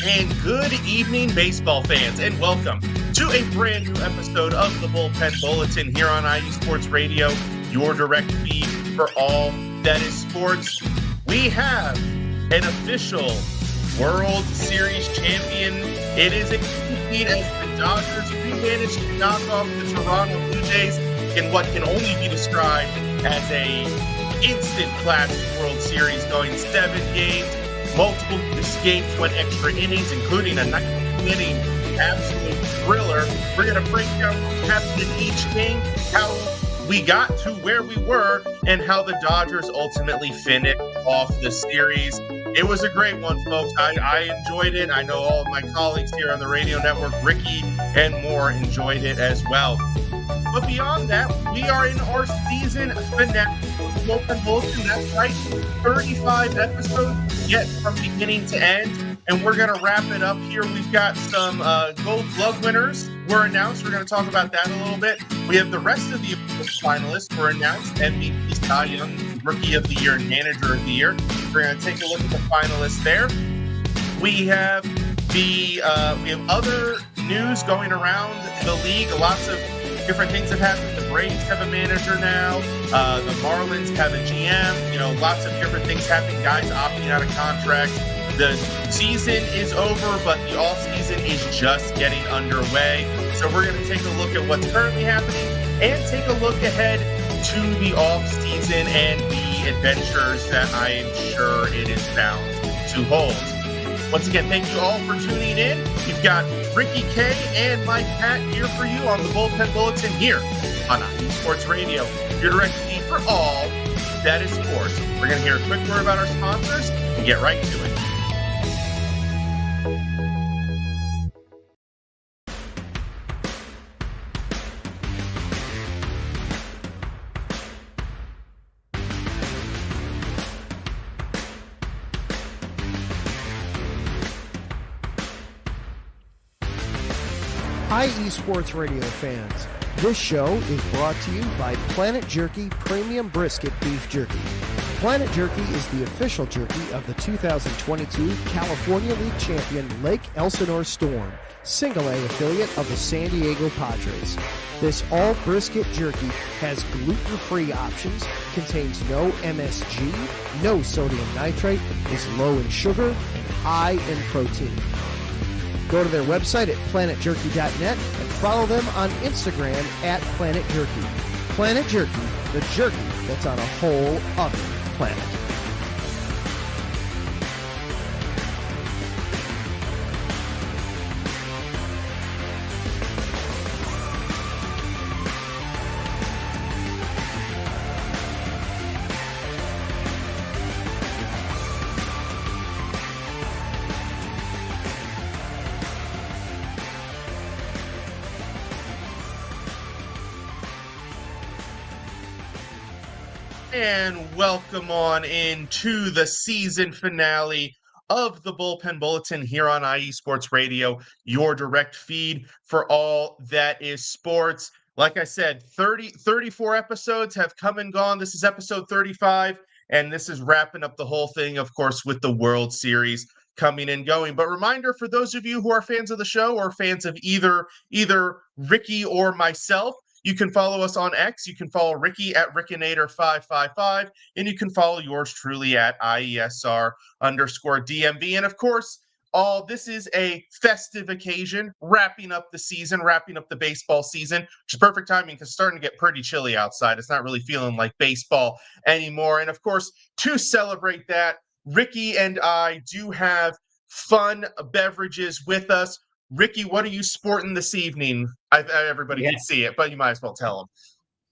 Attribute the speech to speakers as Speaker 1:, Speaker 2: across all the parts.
Speaker 1: and good evening, baseball fans, and welcome to a brand new episode of the Bullpen Bulletin here on IE Sports Radio, your direct feed for all that is sports. We have an official World Series champion. It is a feat as the Dodgers managed to knock off the Toronto Blue Jays in what can only be described as a instant classic World Series, going 7 games, multiple escapes, went extra innings, including a 19-inning absolute thriller. We're going to break down what happened in each game, how we got to where we were, and how the Dodgers ultimately finished off the series. It was a great one, folks. I enjoyed it. I know all of my colleagues here on the radio network, Ricky and more, enjoyed it as well. But beyond that, we are in our season finale of Bullpen Bulletin. That's right, 35 episodes yet from beginning to end. And we're going to wrap it up here. We've got some Gold Glove winners were announced. We're going to talk about that a little bit. We have the rest of the finalists were announced. MVP, Cy Young, Rookie of the Year, and Manager of the Year. We're going to take a look at the finalists there. We have we have other news going around the league. Lots of different things have happened. The Braves have a manager now. The Marlins have a GM. Lots of different things happening. Guys opting out of contracts. The season is over, but the off season is just getting underway. So we're going to take a look at what's currently happening and take a look ahead to the off season and the adventures that I am sure it is bound to hold. Once again, thank you all for tuning in. You've got Ricky K and Mike Patt here for you on the Bullpen Bulletin here on IE Sports Radio, your direct feed for all that is sports. We're going to hear a quick word about our sponsors and get right to it.
Speaker 2: IE Sports Radio fans, this show is brought to you by Planet Jerky Premium Brisket Beef Jerky. Planet Jerky is the official jerky of the 2022 California League champion Lake Elsinore Storm, Single-A affiliate of the San Diego Padres. This all-brisket jerky has gluten-free options, contains no MSG, no sodium nitrate, is low in sugar, and high in protein. Go to their website at planetjerky.net and follow them on Instagram at Planet Jerky. Planet Jerky, the jerky that's on a whole other planet.
Speaker 1: And welcome on into the season finale of the Bullpen Bulletin here on IE Sports Radio, your direct feed for all that is sports. Like I said, 34 episodes have come and gone. This is episode 35, and this is wrapping up the whole thing, of course, with the World Series coming and going. But reminder for those of you who are fans of the show or fans of either Ricky or myself, you can follow us on X. You can follow Ricky at Rickinator555, and you can follow yours truly at IESR_DMV. And of course, this is a festive occasion, wrapping up the season, wrapping up the baseball season, which is perfect timing because it's starting to get pretty chilly outside. It's not really feeling like baseball anymore. And of course, to celebrate that, Ricky and I do have fun beverages with us. Ricky, what are you sporting this evening? Everybody can see it, but you might as well tell them.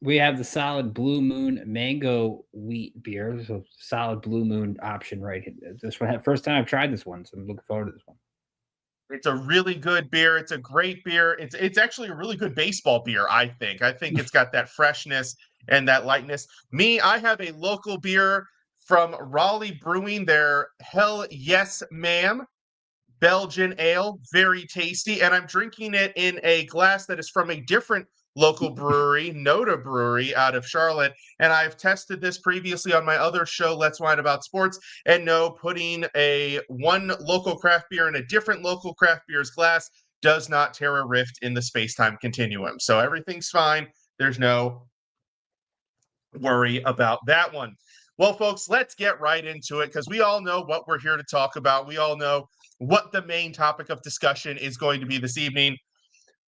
Speaker 3: We have the Solid Blue Moon Mango Wheat Beer. So Solid Blue Moon option right here. This one, first time I've tried this one, so I'm looking forward to this one.
Speaker 1: It's a really good beer. It's a great beer. It's actually a really good baseball beer, I think. I think it's got that freshness and that lightness. I have a local beer from Raleigh Brewing. Their Hell Yes Ma'am Belgian ale, very tasty, and I'm drinking it in a glass that is from a different local brewery, Noda Brewery out of Charlotte. And I've tested this previously on my other show, Let's Wine About Sports. And no, putting one local craft beer in a different local craft beer's glass does not tear a rift in the space-time continuum. So everything's fine. There's no worry about that one. Well, folks, let's get right into it because we all know what we're here to talk about. We all know what the main topic of discussion is going to be this evening.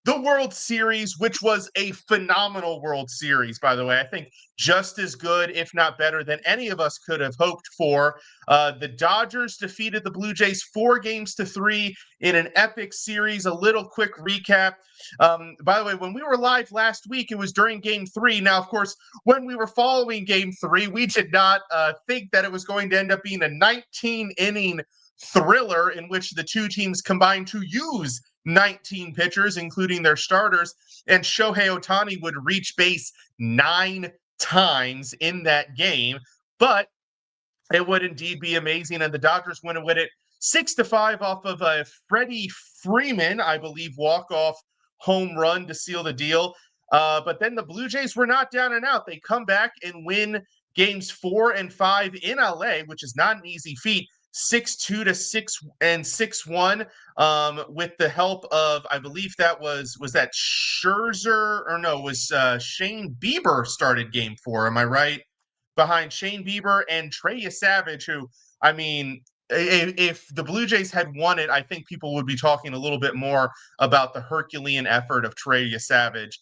Speaker 1: The World Series, which was a phenomenal World Series, by the way. I think just as good, if not better, than any of us could have hoped for. The Dodgers defeated the Blue Jays 4-3 in an epic series. A little quick recap. By the way, when we were live last week, it was during Game 3. Now, of course, when we were following Game 3, we did not think that it was going to end up being a 19-inning thriller in which the two teams combined to use 19 pitchers, including their starters, and Shohei Ohtani would reach base 9 times in that game. But it would indeed be amazing, and the Dodgers win it 6-5 off of a Freddie Freeman, I believe, walk-off home run to seal the deal. But then the Blue Jays were not down and out. They come back and win games 4 and 5 in LA, which is not an easy feat. 6-2 to 6-1 with the help of, I believe that was that Scherzer, or no, it was Shane Bieber started game 4. Am I right? Behind Shane Bieber and Trey Savage, who, I mean, if the Blue Jays had won it, I think people would be talking a little bit more about the Herculean effort of Trey Savage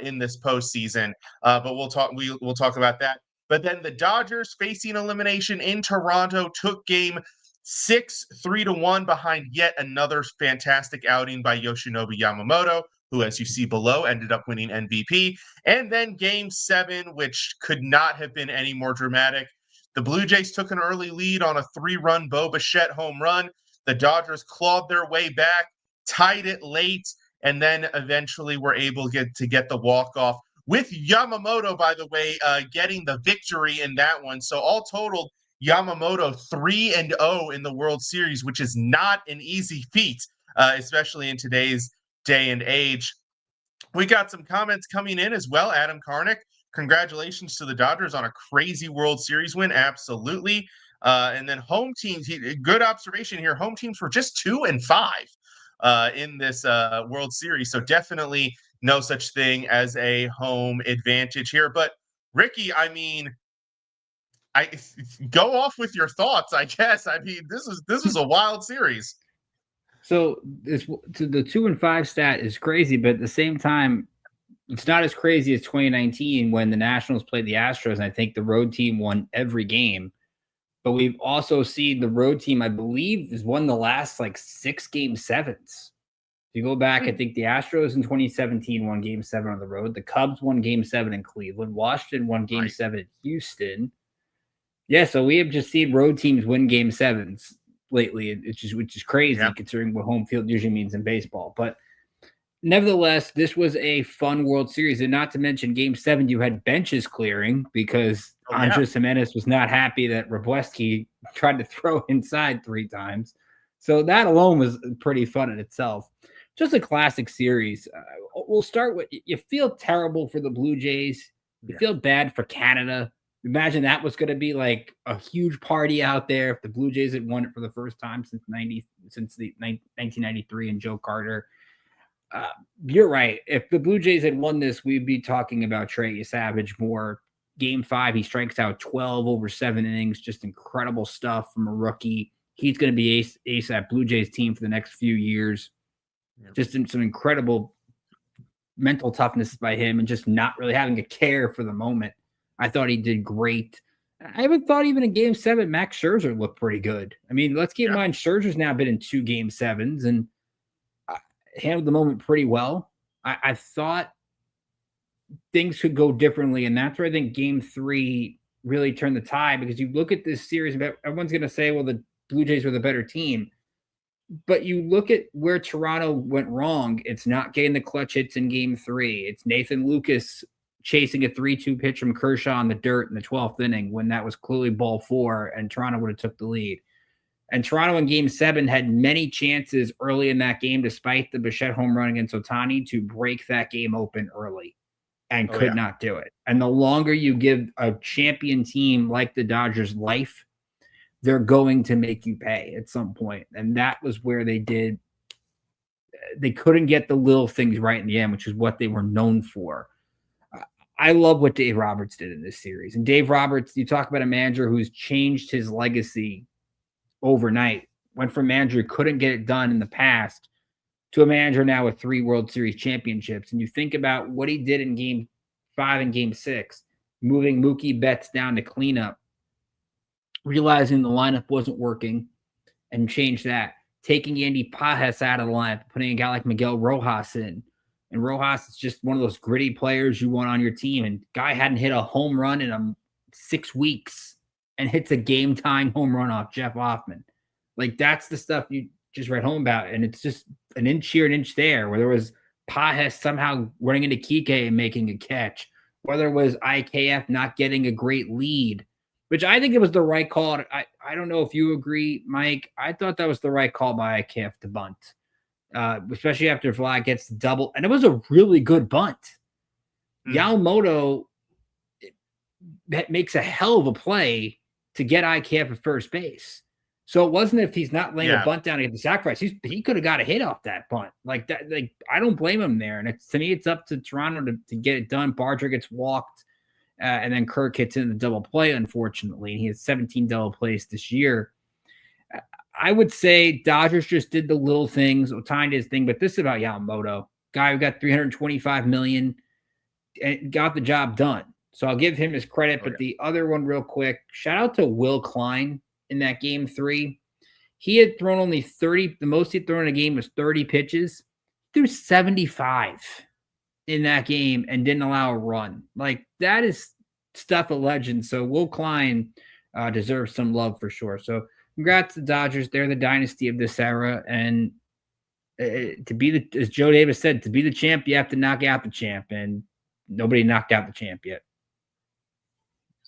Speaker 1: in this postseason. But we'll talk about that. But then the Dodgers, facing elimination in Toronto, took game 6 3-1 behind yet another fantastic outing by Yoshinobu Yamamoto, who, as you see below, ended up winning MVP. And then game 7, which could not have been any more dramatic. The Blue Jays took an early lead on a 3-run Bo Bichette home run. The Dodgers clawed their way back, tied it late, and then eventually were able to get the walk-off, with Yamamoto, by the way, getting the victory in that one. So all totaled, Yamamoto 3-0 in the World Series, which is not an easy feat, especially in today's day and age. We got some comments coming in as well. Adam Karnick, congratulations to the Dodgers on a crazy World Series win. Absolutely. And then home teams, good observation here. Home teams were just 2-5 in this World Series. So definitely no such thing as a home advantage here. But Ricky, I mean, I go off with your thoughts, I guess. I mean, this was a wild series.
Speaker 3: So the 2-5 stat is crazy, but at the same time, it's not as crazy as 2019 when the Nationals played the Astros, and I think the road team won every game. But we've also seen the road team, I believe, has won the last 6 game 7s. If you go back, I think the Astros in 2017 won game 7 on the road. The Cubs won game 7 in Cleveland. Washington won game 7 in Houston. Yeah, so we have just seen road teams win game 7s lately, which is crazy considering what home field usually means in baseball. But nevertheless, this was a fun World Series. And not to mention game 7, you had benches clearing because Andres Jimenez was not happy that Robleski tried to throw inside 3 times. So that alone was pretty fun in itself. Just a classic series. We'll start with, you feel terrible for the Blue Jays. You feel bad for Canada. Imagine that was going to be like a huge party out there if the Blue Jays had won it for the first time since 1993 and Joe Carter. You're right. If the Blue Jays had won this, we'd be talking about Trey Savage more. Game 5, he strikes out 12 over 7 innings. Just incredible stuff from a rookie. He's going to be ace at Blue Jays team for the next few years. Just some incredible mental toughness by him and just not really having a care for the moment. I thought he did great. I even thought even in game 7, Max Scherzer looked pretty good. I mean, let's keep in mind, Scherzer's now been in 2 game 7s and handled the moment pretty well. I thought things could go differently, and that's where I think game 3 really turned the tide, because you look at this series, everyone's going to say, well, the Blue Jays were the better team. But you look at where Toronto went wrong. It's not getting the clutch hits in game 3. It's Nathan Lucas chasing a 3-2 pitch from Kershaw in the dirt in the 12th inning when that was clearly ball 4 and Toronto would have took the lead. And Toronto in game 7 had many chances early in that game, despite the Bichette home run against Ohtani, to break that game open early. and could not do it. And the longer you give a champion team like the Dodgers life, they're going to make you pay at some point. And that was where they couldn't get the little things right in the end, which is what they were known for. I love what Dave Roberts did in this series. And Dave Roberts, you talk about a manager who's changed his legacy overnight, went from a manager who couldn't get it done in the past to a manager now with 3 World Series championships. And you think about what he did in Game 5 and Game 6, moving Mookie Betts down to cleanup, realizing the lineup wasn't working and changed that, taking Andy Pajes out of the lineup, putting a guy like Miguel Rojas in. And Rojas is just one of those gritty players you want on your team. And guy hadn't hit a home run in 6 weeks and hits a game-tying home run off Jeff Hoffman. Like, that's the stuff you just read home about. And it's just an inch here, an inch there, where there was Pajes somehow running into Kike and making a catch, whether it was IKF not getting a great lead, which I think it was the right call. I don't know if you agree, Mike. I thought that was the right call by IKF to bunt. Especially after Vlad gets the double. And it was a really good bunt. Yamamoto makes a hell of a play to get IKF at first base. So it wasn't if he's not laying a bunt down to get the sacrifice. He could have got a hit off that bunt. Like that. Like, I don't blame him there. And to me, it's up to Toronto to get it done. Barger gets walked, and then Kirk hits in the double play, unfortunately. And he has 17 double plays this year. I would say Dodgers just did the little things. Otani did his thing, but this is about Yamamoto. Guy who got $325 million and got the job done. So I'll give him his credit. But the other one real quick, shout out to Will Klein in that Game 3. He had thrown only 30. The most he'd thrown in a game was 30 pitches. He threw 75 in that game and didn't allow a run. Like, that is stuff of legend. So Will Klein deserves some love for sure. So congrats to the Dodgers. They're the dynasty of this era. And to be as Joe Davis said, to be the champ, you have to knock out the champ. And nobody knocked out the champ yet.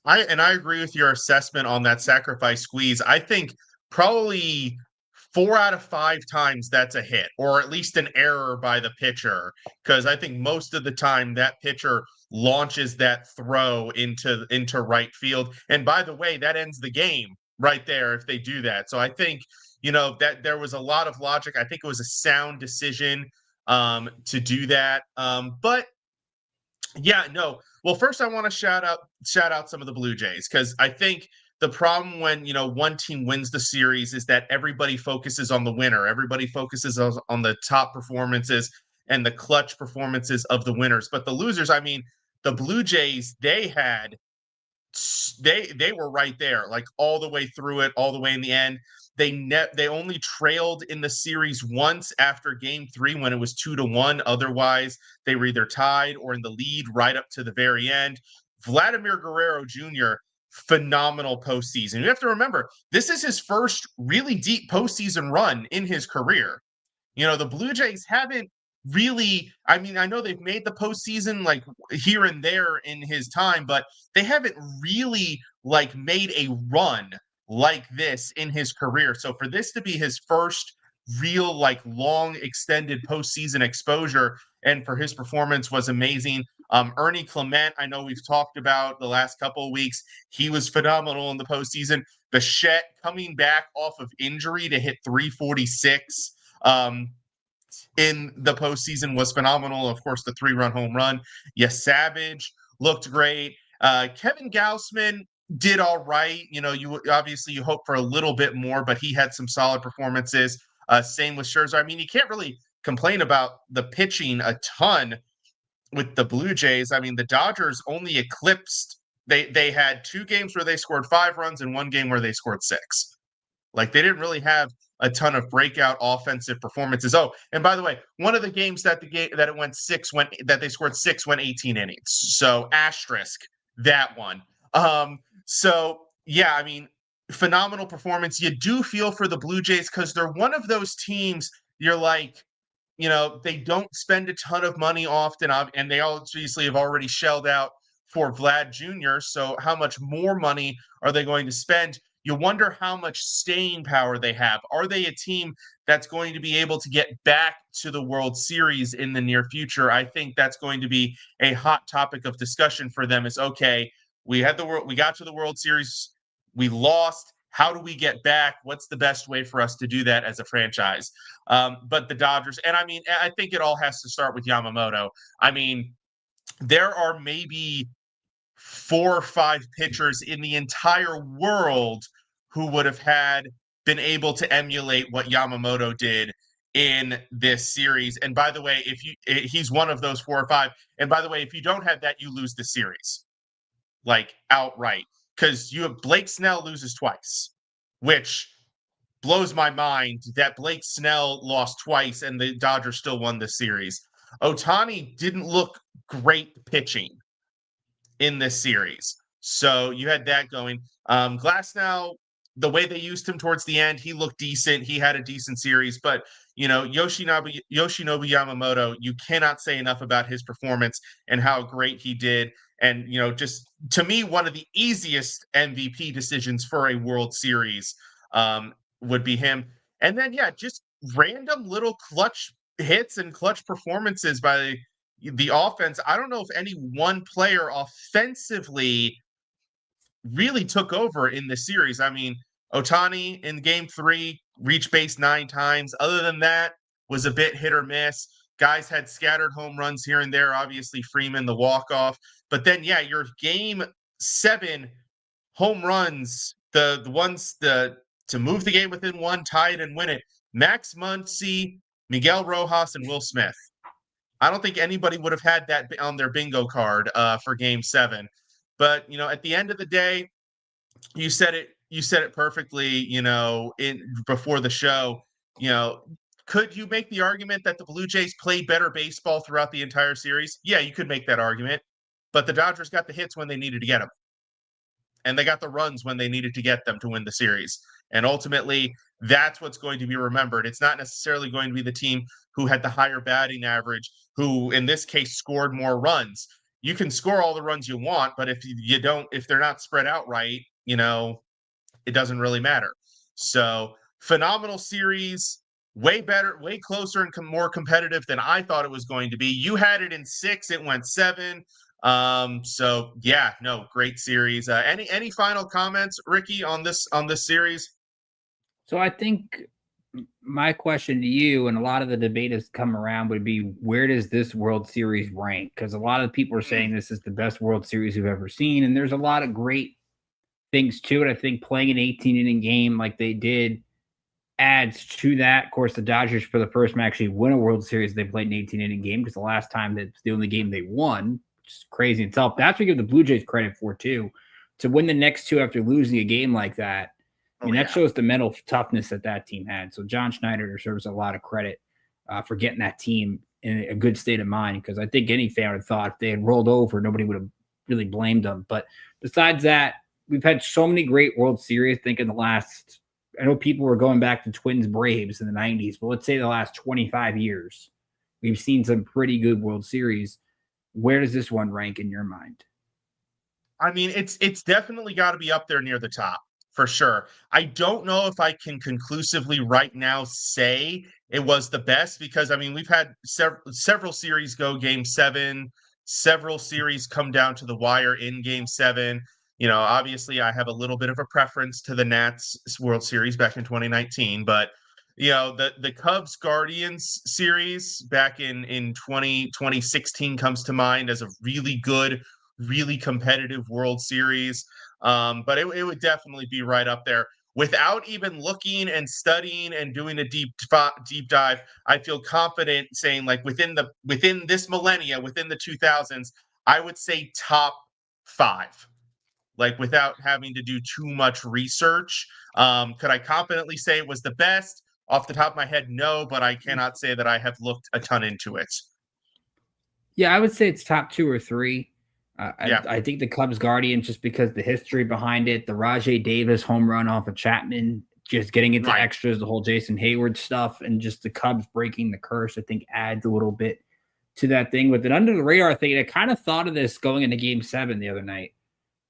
Speaker 1: I agree with your assessment on that sacrifice squeeze. I think probably 4 out of 5 times that's a hit, or at least an error by the pitcher. Because I think most of the time that pitcher launches that throw into right field. And by the way, that ends the game right there if they do that. So I think, that there was a lot of logic. I think it was a sound decision to do that. But yeah, no. Well, first I want to shout out some of the Blue Jays, because I think the problem when one team wins the series is that everybody focuses on the winner. Everybody focuses on the top performances and the clutch performances of the winners. But the losers, I mean, the Blue Jays, they were right there, like all the way through it, all the way in the end. They only trailed in the series once after Game 3 when it was 2-1. Otherwise, they were either tied or in the lead right up to the very end. Vladimir Guerrero Jr., phenomenal postseason. You have to remember, this is his first really deep postseason run in his career. The Blue Jays haven't really, I mean, I know they've made the postseason like here and there in his time, but they haven't really like made a run like this in his career. So for this to be his first real like long extended postseason exposure, and for his performance was amazing. Ernie Clement, I know we've talked about the last couple of weeks. He was phenomenal in the postseason. Bichette coming back off of injury to hit 346 in the postseason was phenomenal. Of course, the 3-run home run. Yes, Savage looked great. Kevin Gausman did all right. You obviously you hope for a little bit more, but he had some solid performances. Same with Scherzer. I mean, you can't really complain about the pitching a ton with the Blue Jays. I mean, the Dodgers only eclipsed. They had 2 games where they scored 5 runs and 1 game where they scored 6. Like, they didn't really have a ton of breakout offensive performances. Oh, and by the way, one of the games that they scored 6 went 18 innings. So asterisk that one. So yeah, I mean, phenomenal performance. You do feel for the Blue Jays because they're one of those teams you're like, they don't spend a ton of money often, and they obviously have already shelled out for Vlad Jr. So how much more money are they going to spend? you wonder how much staying power they have. Are they a team that's going to be able to get back to the World Series in the near future? I think that's going to be a hot topic of discussion for them is, okay, we got to the World Series, we lost. How do we get back? What's the best way for us to do that as a franchise? But the Dodgers, and I mean, I think it all has to start with Yamamoto. I mean, there are maybe 4 or 5 pitchers in the entire world who would have been able to emulate what Yamamoto did in this series. And by the way, he's one of those 4 or 5. And by the way, if you don't have that, you lose the series, like outright, because you have Blake Snell loses twice, which blows my mind that Blake Snell lost twice and the Dodgers still won the series. Ohtani didn't look great pitching in this series. So you had that going. Glasnow, the way they used him towards the end, he looked decent. He had a decent series. But, Yoshinobu Yamamoto, you cannot say enough about his performance and how great he did. And, just to me, one of the easiest MVP decisions for a World Series would be him. And then, just random little clutch hits and clutch performances by the offense. I don't know if any one player offensively really took over in this series. I mean, Ohtani in game 3 reached base 9 times. Other than that, was a bit hit or miss. Guys had scattered home runs here and there. Obviously, Freeman, the walk-off. But then, your game 7 home runs, the ones to move the game within 1, tie it and win it. Max Muncy, Miguel Rojas, and Will Smith. I don't think anybody would have had that on their bingo card for game 7. But, at the end of the day, you said it perfectly, before the show. Could you make the argument that the Blue Jays played better baseball throughout the entire series? Yeah, you could make that argument. But the Dodgers got the hits when they needed to get them. And they got the runs when they needed to get them to win the series. And ultimately, that's what's going to be remembered. It's not necessarily going to be the team who had the higher batting average, who in this case scored more runs. You can score all the runs you want, but if they're not spread out right, it doesn't really matter. So phenomenal series, way better, way closer and more competitive than I thought it was going to be. You had it in 6, it went 7. Great series. Any final comments, Ricky, on this series?
Speaker 3: So I think my question to you, and a lot of the debate has come around, would be, where does this World Series rank? Because a lot of people are saying this is the best World Series we've ever seen, and there's a lot of great things to it. I think playing an 18-inning game like they did adds to that. Of course, the Dodgers, for the first time, actually win a World Series, they played an 18-inning game, because the last time that's the only game they won, which is crazy itself. That's what we give the Blue Jays credit for, too. To win the next 2 after losing a game like that, that shows the mental toughness that team had. So John Schneider deserves a lot of credit for getting that team in a good state of mind, because I think any fan would have thought if they had rolled over, nobody would have really blamed them. But besides that, we've had so many great World Series. I think in the last, I know people were going back to Twins Braves in the 90s, but let's say the last 25 years, we've seen some pretty good World Series. Where does this one rank in your mind?
Speaker 1: I mean, it's definitely got to be up there near the top, for sure. I don't know if I can conclusively right now say it was the best, because, I mean, we've had several series go game 7, several series come down to the wire in game 7. Obviously, I have a little bit of a preference to the Nats World Series back in 2019, but the Cubs Guardians series back in 2016 comes to mind as a really good, really competitive World Series. But it would definitely be right up there. Without even looking and studying and doing a deep dive, I feel confident saying, like, within this millennia, within the 2000s, I would say top 5. Like, without having to do too much research. Could I confidently say it was the best? Off the top of my head, no, but I cannot say that I have looked a ton into it.
Speaker 3: Yeah, I would say it's top 2 or 3. I think the Cubs Guardians, just because the history behind it, the Rajai Davis home run off of Chapman, just getting into extras, the whole Jason Hayward stuff, and just the Cubs breaking the curse, I think adds a little bit to that thing. With an under the radar thing, I kind of thought of this going into game 7 the other night.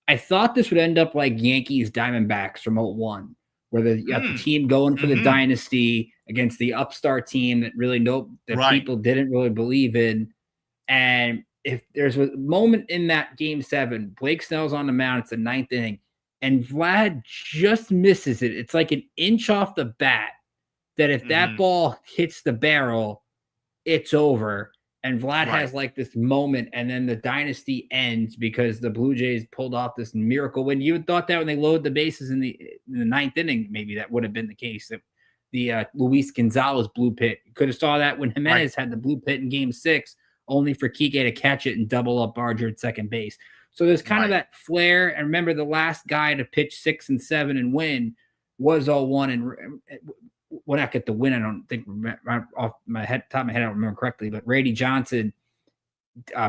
Speaker 3: I thought this would end up like Yankees Diamondbacks from 01, where you got the team going for the dynasty against the upstart team that really people didn't really believe in. And if there's a moment in that game 7, Blake Snell's on the mound, it's the 9th inning, and Vlad just misses it. It's like an inch off the bat that if that ball hits the barrel, it's over. And Vlad has like this moment, and then the dynasty ends because the Blue Jays pulled off this miracle win. You would thought that when they loaded the bases in the 9th inning, maybe that would have been the case. That the Luis Gonzalez blue pit. You could have saw that when Jimenez had the blue pit in game 6, only for Kike to catch it and double up Barger at second base. So there's kind of that flair. And remember, the last guy to pitch 6 and 7 and win was 01, and when I get the win, I don't think off my top of my head, I don't remember correctly, but Rady Johnson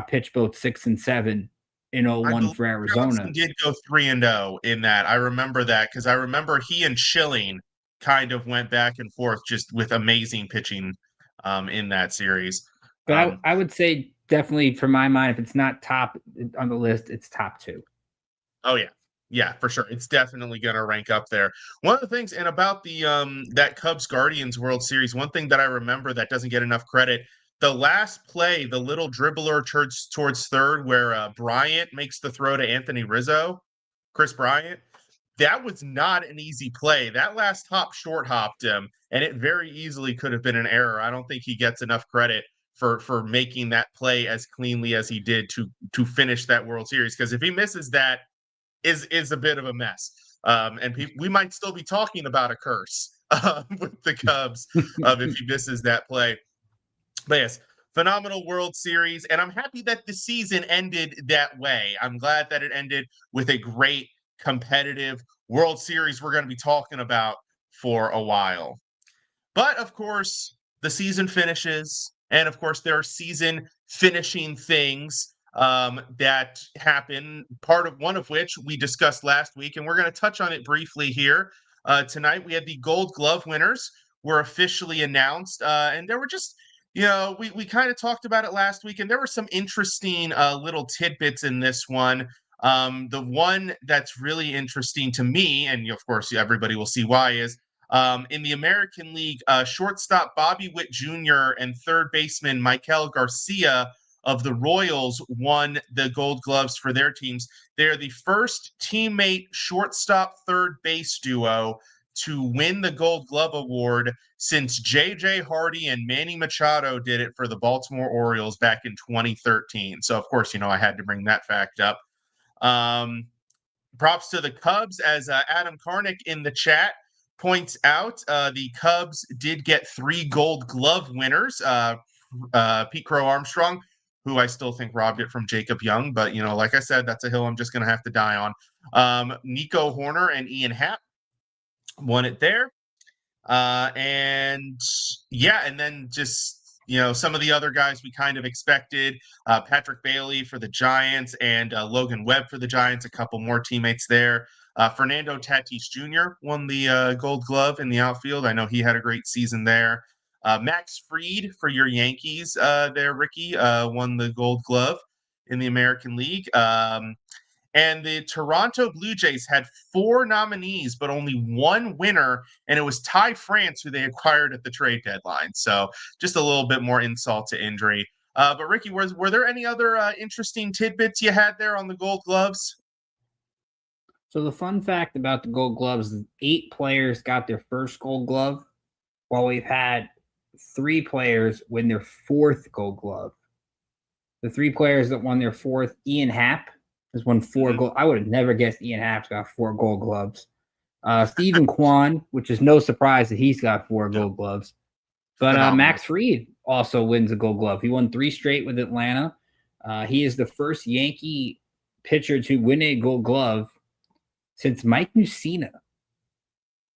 Speaker 3: pitched both 6 and 7 in 01 for Arizona.
Speaker 1: Johnson did go 3-0 in that. I remember that because I remember he and Schilling kind of went back and forth just with amazing pitching in that series.
Speaker 3: But I would say definitely, for my mind, if it's not top on the list, it's top 2.
Speaker 1: Oh, yeah. Yeah, for sure. It's definitely going to rank up there. One of the things, and about the that Cubs-Guardians World Series, one thing that I remember that doesn't get enough credit, the last play, the little dribbler towards third where Bryant makes the throw to Anthony Rizzo, Chris Bryant, that was not an easy play. That last hop short hopped him, and it very easily could have been an error. I don't think he gets enough credit for making that play as cleanly as he did to finish that World Series, because if he misses that, is a bit of a mess. And we might still be talking about a curse with the Cubs if he misses that play. But yes, phenomenal World Series. And I'm happy that the season ended that way. I'm glad that it ended with a great competitive World Series we're going to be talking about for a while. But of course, the season finishes. And of course, there are season finishing things that happen, one of which we discussed last week, and we're going to touch on it briefly here. Tonight, we had the Gold Glove winners were officially announced, and there were just, we kind of talked about it last week, and there were some interesting little tidbits in this one. The one that's really interesting to me, and of course, everybody will see why, is in the American League, shortstop Bobby Witt Jr. and third baseman Michael Garcia of the Royals won the Gold Gloves for their teams. They're the first teammate shortstop third base duo to win the Gold Glove award since J.J. Hardy and Manny Machado did it for the Baltimore Orioles back in 2013. So, of course, I had to bring that fact up. Props to the Cubs, as Adam Karnick in the chat points out. The Cubs did get 3 Gold Glove winners. Pete Crow Armstrong, who I still think robbed it from Jacob Young, but like I said, that's a hill I'm just going to have to die on. Nico Horner and Ian Happ won it there. And then just some of the other guys we kind of expected. Patrick Bailey for the Giants and Logan Webb for the Giants, a couple more teammates there. Fernando Tatis Jr. won the Gold Glove in the outfield. I know he had a great season there. Max Fried for your Yankees there, Ricky, won the Gold Glove in the American League. And the Toronto Blue Jays had 4 nominees, but only 1 winner, and it was Ty France, who they acquired at the trade deadline. So just a little bit more insult to injury. But Ricky, were there any other interesting tidbits you had there on the Gold Gloves?
Speaker 3: So the fun fact about the Gold Gloves is 8 players got their first Gold Glove, while we've had 3 players win their 4th Gold Glove. The 3 players that won their 4th, Ian Happ has won 4 gold. I would have never guessed Ian Happ's got 4 Gold Gloves. Stephen Kwan, which is no surprise that he's got 4 Gold Gloves. But Max Fried also wins a Gold Glove. He won 3 straight with Atlanta. He is the first Yankee pitcher to win a Gold Glove since Mike Mussina,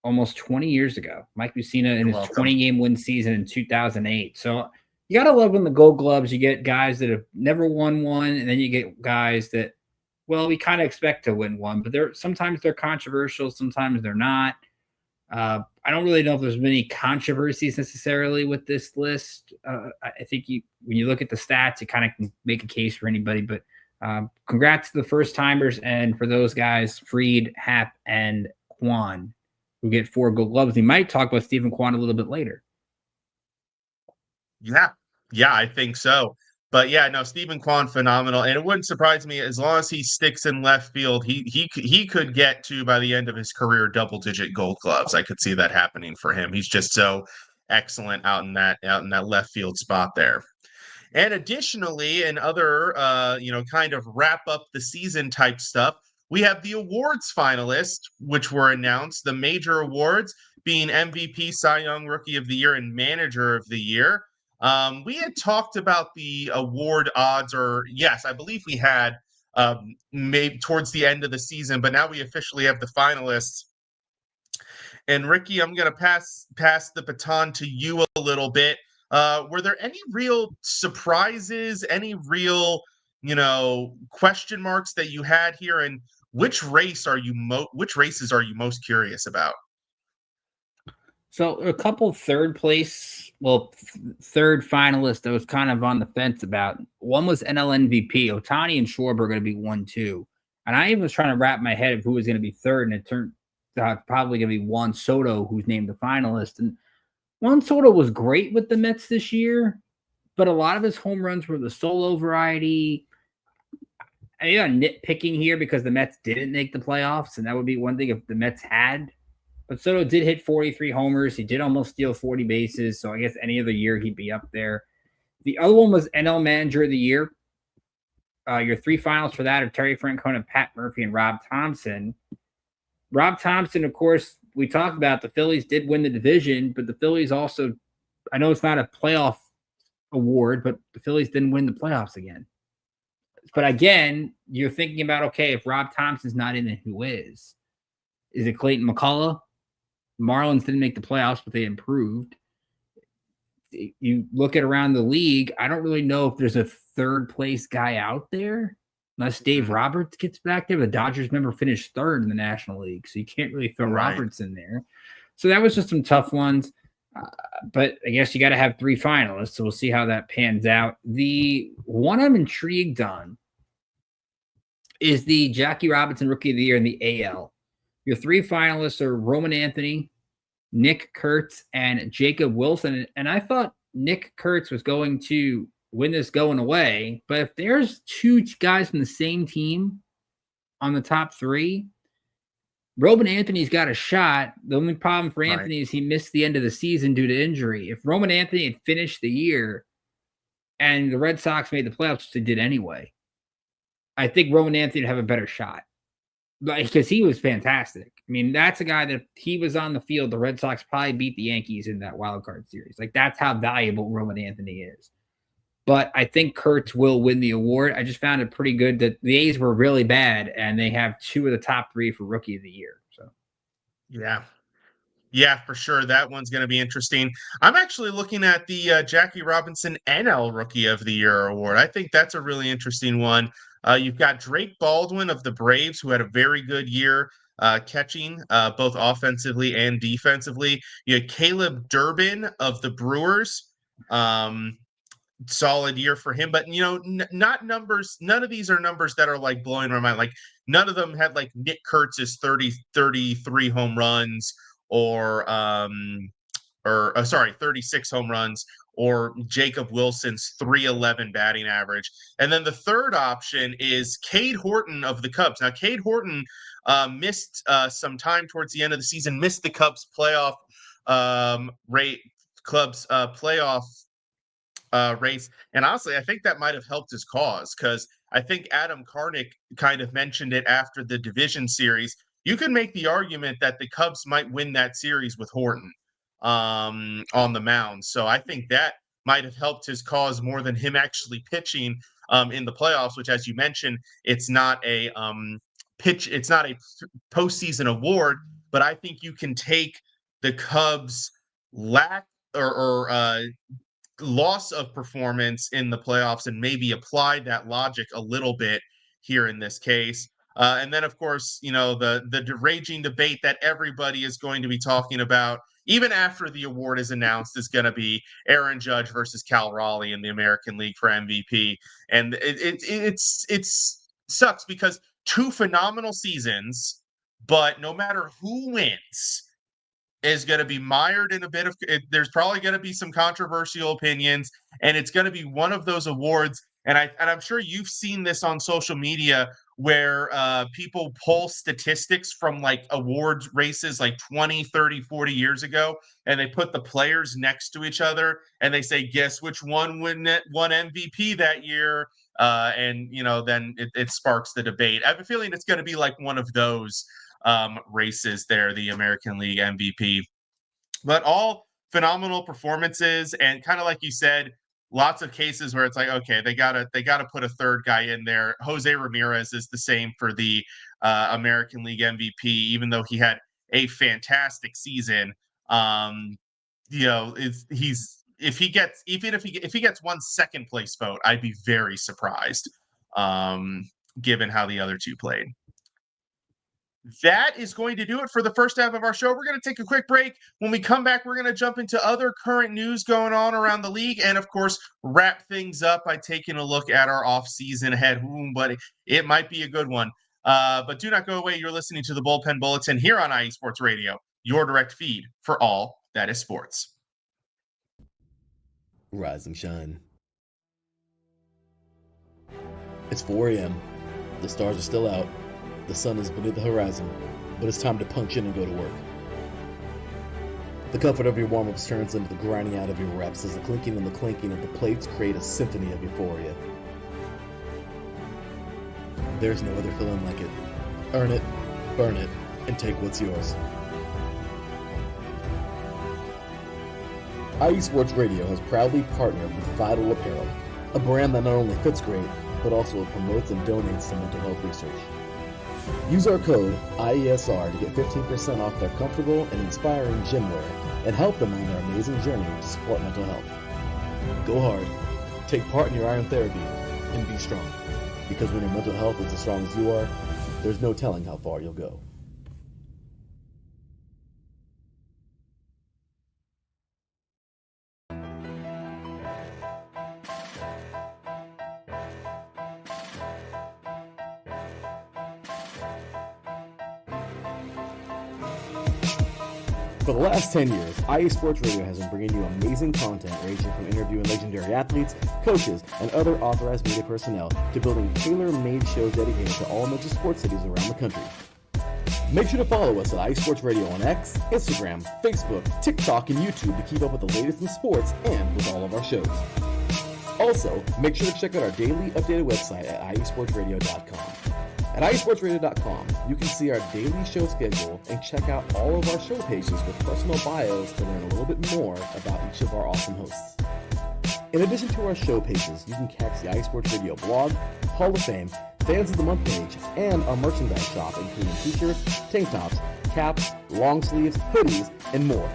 Speaker 3: almost 20 years ago. Mike Mussina in his 20-game win season in 2008. So you got to love when the Gold Gloves, you get guys that have never won one, and then you get guys that, well, we kind of expect to win one, but sometimes they're controversial, sometimes they're not. I don't really know if there's many controversies necessarily with this list. I think when you look at the stats, you kind of can make a case for anybody, but Congrats to the first timers, and for those guys, Freed, Hap, and Kwan, who get 4 Gold Gloves. We might talk about Stephen Kwan a little bit later.
Speaker 1: Yeah, I think so. But yeah, no, Stephen Kwan, phenomenal, and it wouldn't surprise me as long as he sticks in left field. He could get to, by the end of his career, double-digit Gold Gloves. I could see that happening for him. He's just so excellent out in that left field spot there. And additionally, in other, kind of wrap up the season type stuff, we have the awards finalists, which were announced. The major awards being MVP, Cy Young, Rookie of the Year, and Manager of the Year. We had talked about the award odds, or yes, I believe we had maybe towards the end of the season, but now we officially have the finalists. And Ricky, I'm going to pass the baton to you a little bit. Were there any real surprises, any real, question marks that you had here? And which races are you most curious about?
Speaker 3: So a couple third finalists I was kind of on the fence about. One was NL MVP. Ohtani and Schwarber are going to be 1-2. And I even was trying to wrap my head of who was going to be third, and it turned out probably going to be Juan Soto, who's named the finalist. And Juan Soto was great with the Mets this year, but a lot of his home runs were the solo variety. I mean, I'm nitpicking here because the Mets didn't make the playoffs, and that would be one thing if the Mets had. But Soto did hit 43 homers. He did almost steal 40 bases. So I guess any other year he'd be up there. The other one was NL Manager of the Year. Your 3 finals for that are Terry Francona, Pat Murphy, and Rob Thompson. Rob Thompson, of course, we talked about the Phillies did win the division, but the Phillies also, I know it's not a playoff award, but the Phillies didn't win the playoffs again. But again, you're thinking about, okay, if Rob Thompson's not in it, who is? Is it Clayton McCullough? Marlins didn't make the playoffs, but they improved. You look at around the league, I don't really know if there's a third place guy out there, unless Dave Roberts gets back there. The Dodgers finished third in the National League, so you can't really throw Roberts in there. So that was just some tough ones. But I guess you got to have 3 finalists, so we'll see how that pans out. The one I'm intrigued on is the Jackie Robinson Rookie of the Year in the AL. Your 3 finalists are Roman Anthony, Nick Kurtz, and Jacob Wilson. And I thought Nick Kurtz was going to win this going away. But if there's 2 guys from the same team on the top 3, Roman Anthony's got a shot. The only problem for Anthony is he missed the end of the season due to injury. If Roman Anthony had finished the year and the Red Sox made the playoffs, which they did anyway, I think Roman Anthony would have a better shot. Because he was fantastic. I mean, that's a guy that if he was on the field, the Red Sox probably beat the Yankees in that wild card series. Like, that's how valuable Roman Anthony is. But I think Kurtz will win the award. I just found it pretty good that the A's were really bad, and they have 2 of the top 3 for Rookie of the Year. So,
Speaker 1: Yeah, for sure. That one's going to be interesting. I'm actually looking at the Jackie Robinson NL Rookie of the Year award. I think that's a really interesting one. You've got Drake Baldwin of the Braves, who had a very good year catching, both offensively and defensively. You had Caleb Durbin of the Brewers. Solid year for him, but not numbers. None of these are numbers that are like blowing my mind. Like, none of them had like Nick Kurtz's 33 home runs or 36 home runs, or Jacob Wilson's 311 batting average. And then the third option is Cade Horton of the Cubs. Now, Cade Horton missed some time towards the end of the season, missed the Cubs playoff race. And honestly, I think that might have helped his cause, because I think Adam Karnick kind of mentioned it after the division series. You can make the argument that the Cubs might win that series with Horton on the mound. So I think that might have helped his cause more than him actually pitching in the playoffs, which, as you mentioned, it's not a postseason award, but I think you can take the Cubs' lack or loss of performance in the playoffs and maybe apply that logic a little bit here in this case. And then, of course, the raging debate that everybody is going to be talking about even after the award is announced, is going to be Aaron Judge versus Cal Raleigh in the American League for MVP. And it's sucks because two phenomenal seasons, but no matter who wins is going to be mired in a bit of there's probably going to be some controversial opinions, and it's going to be one of those awards. And I'm sure you've seen this on social media where people pull statistics from like awards races like 20, 30, 40 years ago, and they put the players next to each other and they say, guess which one won MVP that year. And then it sparks the debate. I have a feeling it's going to be like one of those races there, the American League MVP. But all phenomenal performances, and kind of like you said, lots of cases where it's like, okay, they gotta put a third guy in there. Jose Ramirez is the same for the American League MVP, even though he had a fantastic season. If he gets one second place vote, I'd be very surprised, given how the other two played. That is going to do it for the first half of our show. We're going to take a quick break. When we come back, we're going to jump into other current news going on around the league and, of course, wrap things up by taking a look at our off-season ahead. But it might be a good one. But do not go away. You're listening to the Bullpen Bulletin here on IE Sports Radio, your direct feed for all that is sports.
Speaker 4: Rise and shine. It's 4 a.m. The stars are still out. The sun is beneath the horizon, but it's time to punch in and go to work. The comfort of your warm-ups turns into the grinding out of your reps as the clinking and the clanking of the plates create a symphony of euphoria. There's no other feeling like it. Earn it, burn it, and take what's yours. IE Sports Radio has proudly partnered with Vital Apparel, a brand that not only fits great, but also promotes and donates to mental health research. Use our code IESR to get 15% off their comfortable and inspiring gym wear and help them on their amazing journey to support mental health. Go hard, take part in your iron therapy, and be strong. Because when your mental health is as strong as you are, there's no telling how far you'll go. For the last 10 years, IE Sports Radio has been bringing you amazing content ranging from interviewing legendary athletes, coaches, and other authorized media personnel to building tailor-made shows dedicated to all major sports cities around the country. Make sure to follow us at IE Sports Radio on X, Instagram, Facebook, TikTok, and YouTube to keep up with the latest in sports and with all of our shows. Also, make sure to check out our daily updated website at iesportsradio.com. At iesportsradio.com, you can see our daily show schedule and check out all of our show pages with personal bios to learn a little bit more about each of our awesome hosts. In addition to our show pages, you can catch the IE Sports Radio blog, Hall of Fame, Fans of the Month page, and our merchandise shop, including t-shirts, tank tops, caps, long sleeves, hoodies, and more.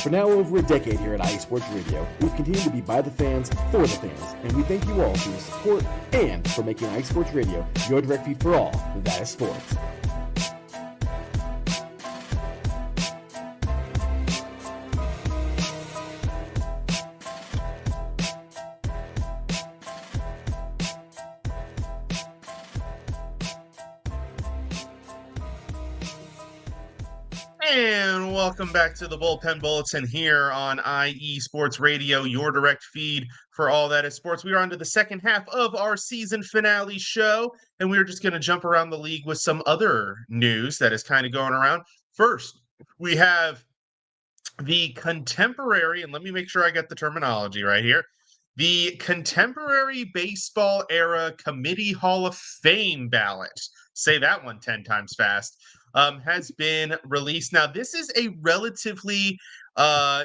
Speaker 4: For now over a decade here at IE Sports Radio, we've continued to be by the fans, for the fans, and we thank you all for your support and for making IE Sports Radio your direct feed for all that is sports.
Speaker 1: And welcome back to the Bullpen Bulletin here on IE Sports Radio, your direct feed for all that is sports. We are on to the second half of our season finale show, and we're just going to jump around the league with some other news that is kind of going around. First, we have the contemporary, and let me make sure I get the terminology right here, the Contemporary Baseball Era Committee Hall of Fame ballot. Say that one 10 times fast. Has been released. Now, this is a relatively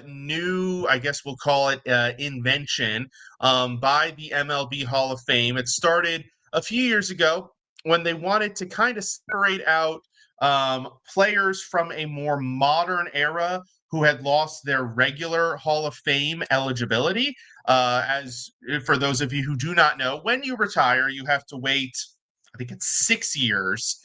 Speaker 1: new, I guess we'll call it, invention by the MLB Hall of Fame. It started a few years ago when they wanted to kind of separate out players from a more modern era who had lost their regular Hall of Fame eligibility. As for those of you who do not know, when you retire, you have to wait I think it's 6 years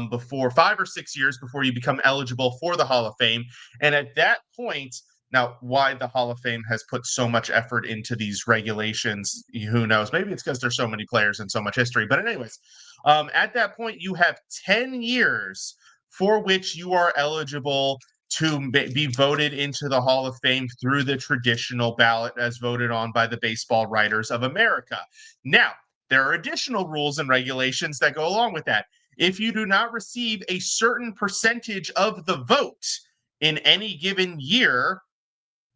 Speaker 1: before 5 or 6 years before you become eligible for the Hall of Fame. And at that point, now why the Hall of Fame has put so much effort into these regulations, who knows? Maybe it's because there's so many players and so much history. But anyways, at that point, you have 10 years for which you are eligible to be voted into the Hall of Fame through the traditional ballot as voted on by the Baseball Writers of America. Now, there are additional rules and regulations that go along with that. If you do not receive a certain percentage of the vote in any given year,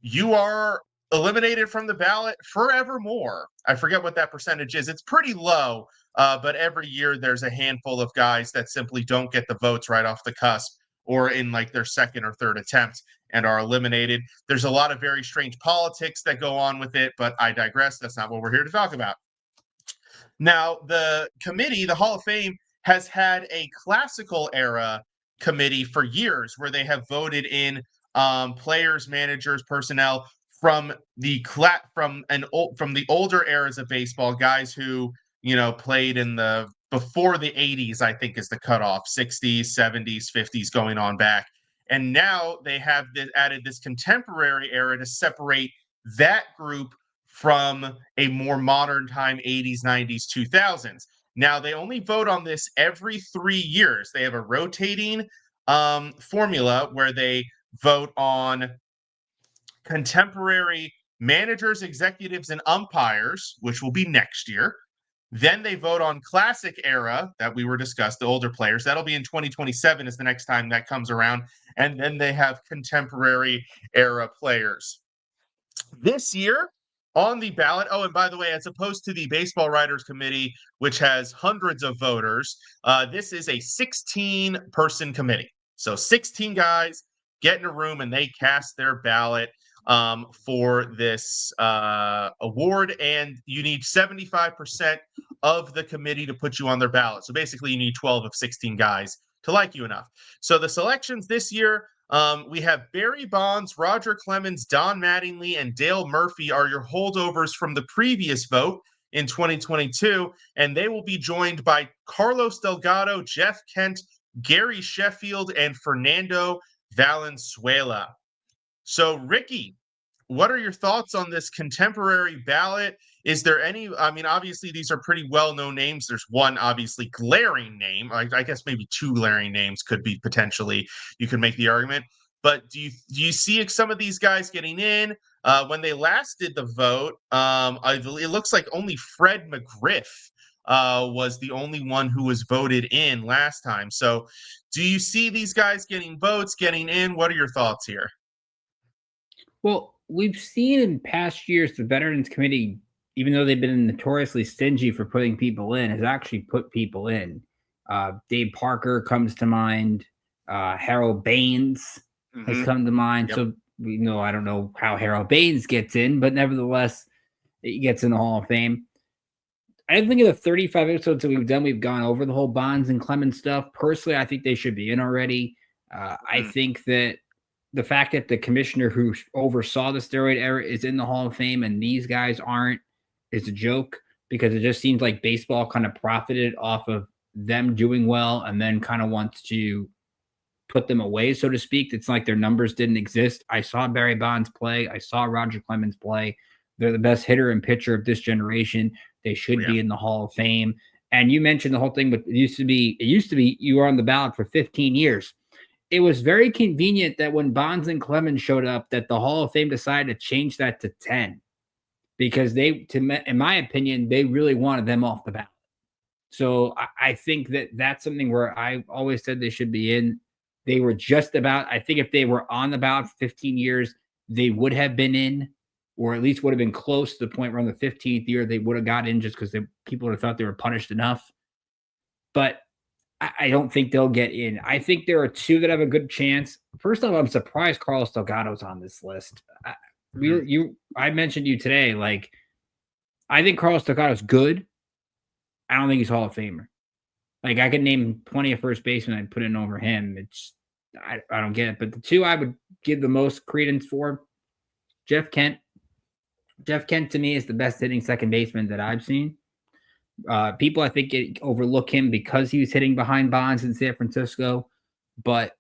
Speaker 1: you are eliminated from the ballot forevermore. I forget what that percentage is. It's pretty low, but every year there's a handful of guys that simply don't get the votes right off the cusp or in like their second or third attempt and are eliminated. There's a lot of very strange politics that go on with it, but I digress. That's not what we're here to talk about. Now, the committee, the Hall of Fame, has had a classical era committee for years where they have voted in players, managers, personnel from the older eras of baseball, guys who played in the before the 80s, I think is the cutoff, 60s, 70s, 50s, going on back. And now they have added this contemporary era to separate that group from a more modern time, 80s, 90s, 2000s. Now, they only vote on this every 3 years. They have a rotating formula where they vote on contemporary managers, executives, and umpires, which will be next year. Then they vote on classic era that we were discussed, the older players. That'll be in 2027 is the next time that comes around. And then they have contemporary era players. This year on the ballot, oh, and by the way, as opposed to the Baseball Writers Committee, which has hundreds of voters, this is a 16-person committee. So 16 guys get in a room and they cast their ballot for this award, and you need 75% of the committee to put you on their ballot. So basically, you need 12 of 16 guys to like you enough. So the selections this year, we have Barry Bonds, Roger Clemens, Don Mattingly, and Dale Murphy are your holdovers from the previous vote in 2022, and they will be joined by Carlos Delgado, Jeff Kent, Gary Sheffield, and Fernando Valenzuela. So, Ricky, what are your thoughts on this contemporary ballot? Is there any, I mean, obviously these are pretty well-known names. There's one obviously glaring name. I guess maybe two glaring names could be potentially, you could make the argument. But do you see some of these guys getting in? When they last did the vote, it looks like only Fred McGriff was the only one who was voted in last time. So do you see these guys getting votes, getting in? What are your thoughts here?
Speaker 3: Well, we've seen in past years the Veterans Committee, even though they've been notoriously stingy for putting people in, has actually put people in. Dave Parker comes to mind. Harold Baines has come to mind. Yep. So we know, I don't know how Harold Baines gets in, but nevertheless, he gets in the Hall of Fame. I think of the 35 episodes that we've done, we've gone over the whole Bonds and Clemens stuff. Personally, I think they should be in already. I think that the fact that the commissioner who oversaw the steroid era is in the Hall of Fame and these guys aren't is a joke, because it just seems like baseball kind of profited off of them doing well and then kind of wants to put them away, so to speak. It's like their numbers didn't exist. I saw Barry Bonds play. I saw Roger Clemens play. They're the best hitter and pitcher of this generation. They should be in the Hall of Fame. And you mentioned the whole thing, but it used to be you were on the ballot for 15 years. It was very convenient that when Bonds and Clemens showed up, that the Hall of Fame decided to change that to 10, because in my opinion, they really wanted them off the ballot. So I think that that's something where I always said they should be in. They were just about, I think if they were on the ballot for 15 years, they would have been in, or at least would have been close to the point where on the 15th year, they would have got in just because people would have thought they were punished enough. But I don't think they'll get in. I think there are two that have a good chance. First off, I'm surprised Carlos Delgado's on this list. I mentioned you today. Like, I think Carlos Delgado's good. I don't think he's Hall of Famer. Like, I could name plenty of first basemen I'd put in over him. I don't get it. But the two I would give the most credence for, Jeff Kent. Jeff Kent to me is the best hitting second baseman that I've seen. People, I think, overlook him because he was hitting behind Bonds in San Francisco, but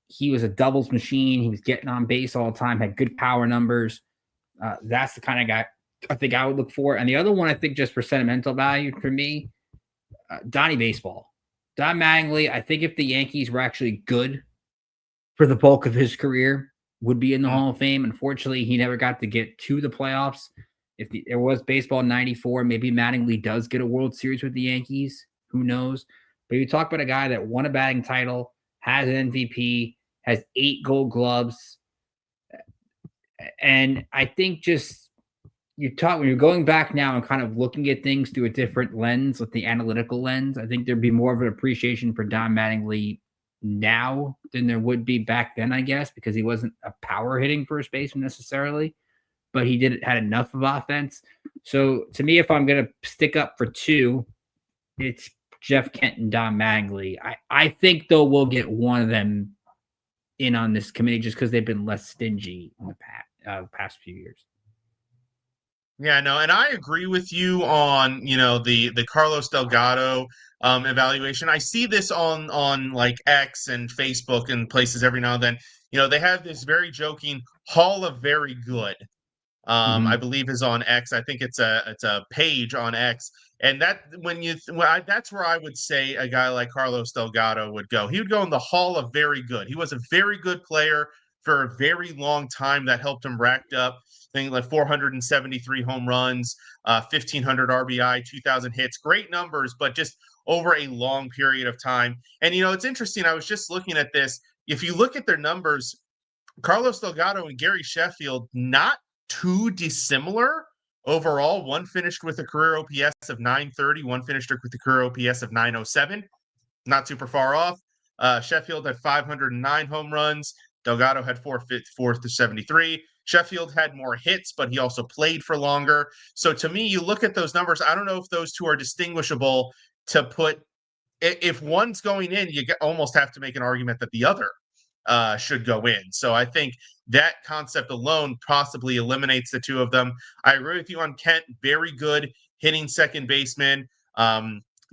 Speaker 3: he was a doubles machine. He was getting on base all the time, had good power numbers. That's the kind of guy I think I would look for. And the other one, I think, just for sentimental value for me, Donnie Baseball. Don Mattingly, I think if the Yankees were actually good for the bulk of his career, would be in the Hall of Fame. Unfortunately, he never got to get to the playoffs. If there was baseball in 94, maybe Mattingly does get a World Series with the Yankees. Who knows? But you talk about a guy that won a batting title, has an MVP, has 8 gold gloves. And I think just when you're going back now and kind of looking at things through a different lens, with the analytical lens, I think there'd be more of an appreciation for Don Mattingly now than there would be back then, I guess, because he wasn't a power hitting first baseman necessarily, but he had enough of offense. So to me, if I'm going to stick up for 2, it's Jeff Kent and Don Mattingly. I think, though, we'll get one of them in on this committee just because they've been less stingy in the past few years.
Speaker 1: Yeah, no, and I agree with you on, the Carlos Delgado evaluation. I see this on like X and Facebook and places every now and then. They have this very joking Hall of Very Good. I believe is on X. I think it's a page on X, and that that's where I would say a guy like Carlos Delgado would go. He would go in the Hall of Very Good. He was a very good player for a very long time. That helped him racked up things like 473 home runs, 1,500 RBI, 2,000 hits. Great numbers, but just over a long period of time. And it's interesting. I was just looking at this. If you look at their numbers, Carlos Delgado and Gary Sheffield, not too dissimilar overall. One finished with a career OPS of 930. One finished with a career OPS of 907. Not super far off. Sheffield had 509 home runs. Delgado had 473. Sheffield had more hits, but he also played for longer. So to me, you look at those numbers. I don't know if those two are distinguishable to put. If one's going in, you almost have to make an argument that the other should go in. So I think that concept alone possibly eliminates the two of them. I agree with you on Kent. Very good hitting second baseman.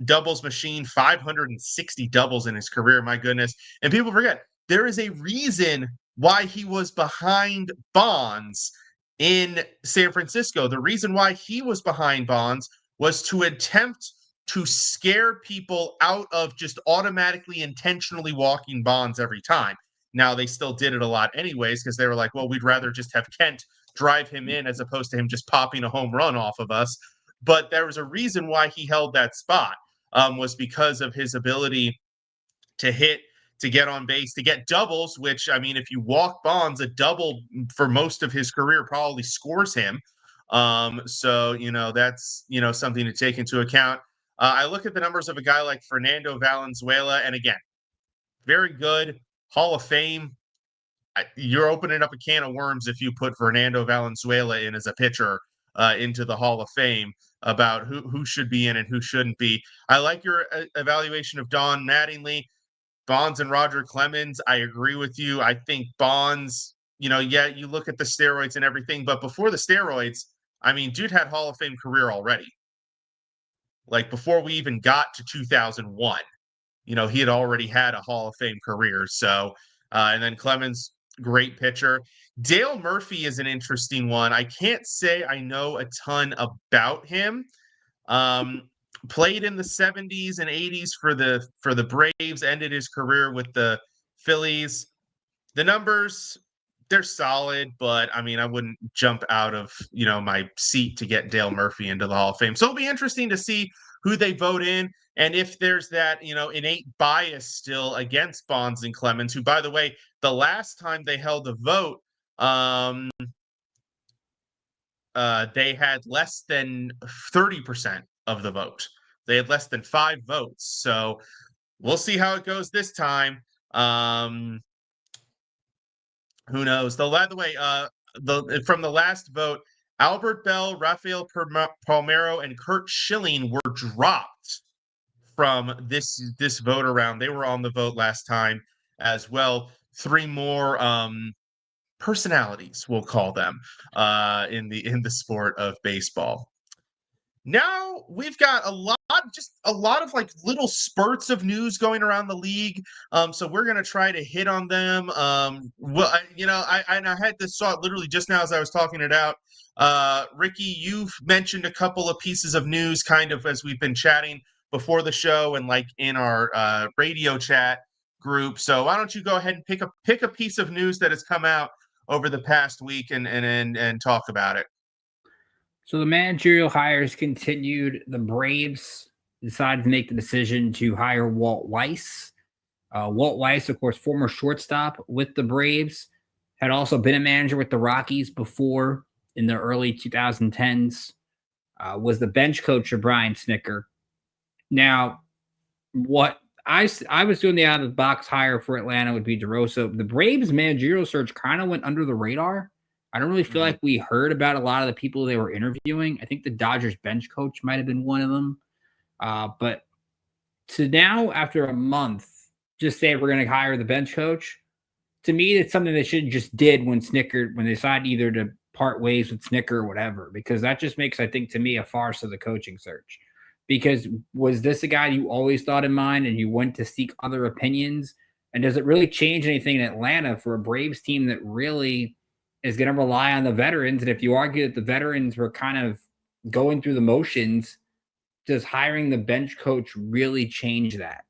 Speaker 1: Doubles machine, 560 doubles in his career. My goodness. And people forget, there is a reason why he was behind Bonds in San Francisco. The reason why he was behind Bonds was to attempt to scare people out of just automatically intentionally walking Bonds every time. Now, they still did it a lot anyways, because they were like, well, we'd rather just have Kent drive him in as opposed to him just popping a home run off of us. But there was a reason why he held that spot, was because of his ability to hit, to get on base, to get doubles, which, I mean, if you walk Bonds, a double for most of his career probably scores him. So, that's, something to take into account. I look at the numbers of a guy like Fernando Valenzuela, and again, very good. Hall of Fame. You're opening up a can of worms if you put Fernando Valenzuela in as a pitcher into the Hall of Fame, about who should be in and who shouldn't be. I like your evaluation of Don Mattingly, Bonds, and Roger Clemens. I agree with you. I think Bonds, you look at the steroids and everything, but before the steroids, I mean, dude had Hall of Fame career already. Like before we even got to 2001. He had already had a Hall of Fame career. So, and then Clemens, great pitcher. Dale Murphy is an interesting one. I can't say I know a ton about him. Played in the 70s and 80s for the Braves, ended his career with the Phillies. The numbers, they're solid, but I mean, I wouldn't jump out of, my seat to get Dale Murphy into the Hall of Fame. So it'll be interesting to see who they vote in. And if there's that, innate bias still against Bonds and Clemens, who, by the way, the last time they held a vote, they had less than 30% of the vote. They had less than 5 votes. So we'll see how it goes this time. Who knows? By the way, from the last vote, Albert Bell, Rafael Palmeiro, and Curt Schilling were dropped from this vote around. They were on the vote last time as well. 3 more personalities, we'll call them, in the sport of baseball. Now we've got just a lot of like little spurts of news going around the league. So we're gonna try to hit on them. I had this thought literally just now as I was talking it out. Ricky, you've mentioned a couple of pieces of news kind of as we've been chatting before the show and like in our radio chat group. So why don't you go ahead and pick a piece of news that has come out over the past week and talk about it.
Speaker 3: So the managerial hires continued. The Braves decided to make the decision to hire Walt Weiss. Walt Weiss, of course, former shortstop with the Braves, had also been a manager with the Rockies before in the early 2010s, was the bench coach of Brian Snitker. Now, what I was doing the out of the box hire for Atlanta would be DeRosa. The Braves managerial search kind of went under the radar. I don't really feel like we heard about a lot of the people they were interviewing. I think the Dodgers bench coach might have been one of them. But to now, after a month, just say we're going to hire the bench coach, to me, it's something they should just did when they decided either to part ways with Snitker or whatever, because that just makes, I think, to me, a farce of the coaching search. Because was this a guy you always thought in mind and you went to seek other opinions? And does it really change anything in Atlanta for a Braves team that really is going to rely on the veterans? And if you argue that the veterans were kind of going through the motions, does hiring the bench coach really change that?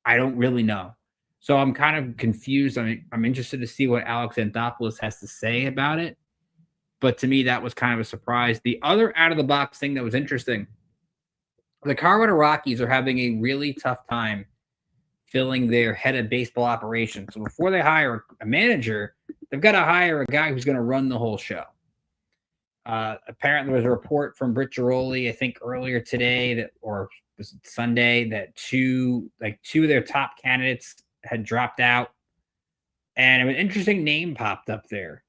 Speaker 3: I don't really know. So I'm kind of confused. I'm interested to see what Alex Anthopoulos has to say about it. But to me, that was kind of a surprise. The other out-of-the-box thing that was interesting, the Colorado Rockies are having a really tough time filling their head of baseball operations. So before they hire a manager, they've got to hire a guy who's going to run the whole show. Apparently, there was a report from Britt Giroli, I think earlier today, or was it Sunday, that two of their top candidates had dropped out, and an interesting name popped up there.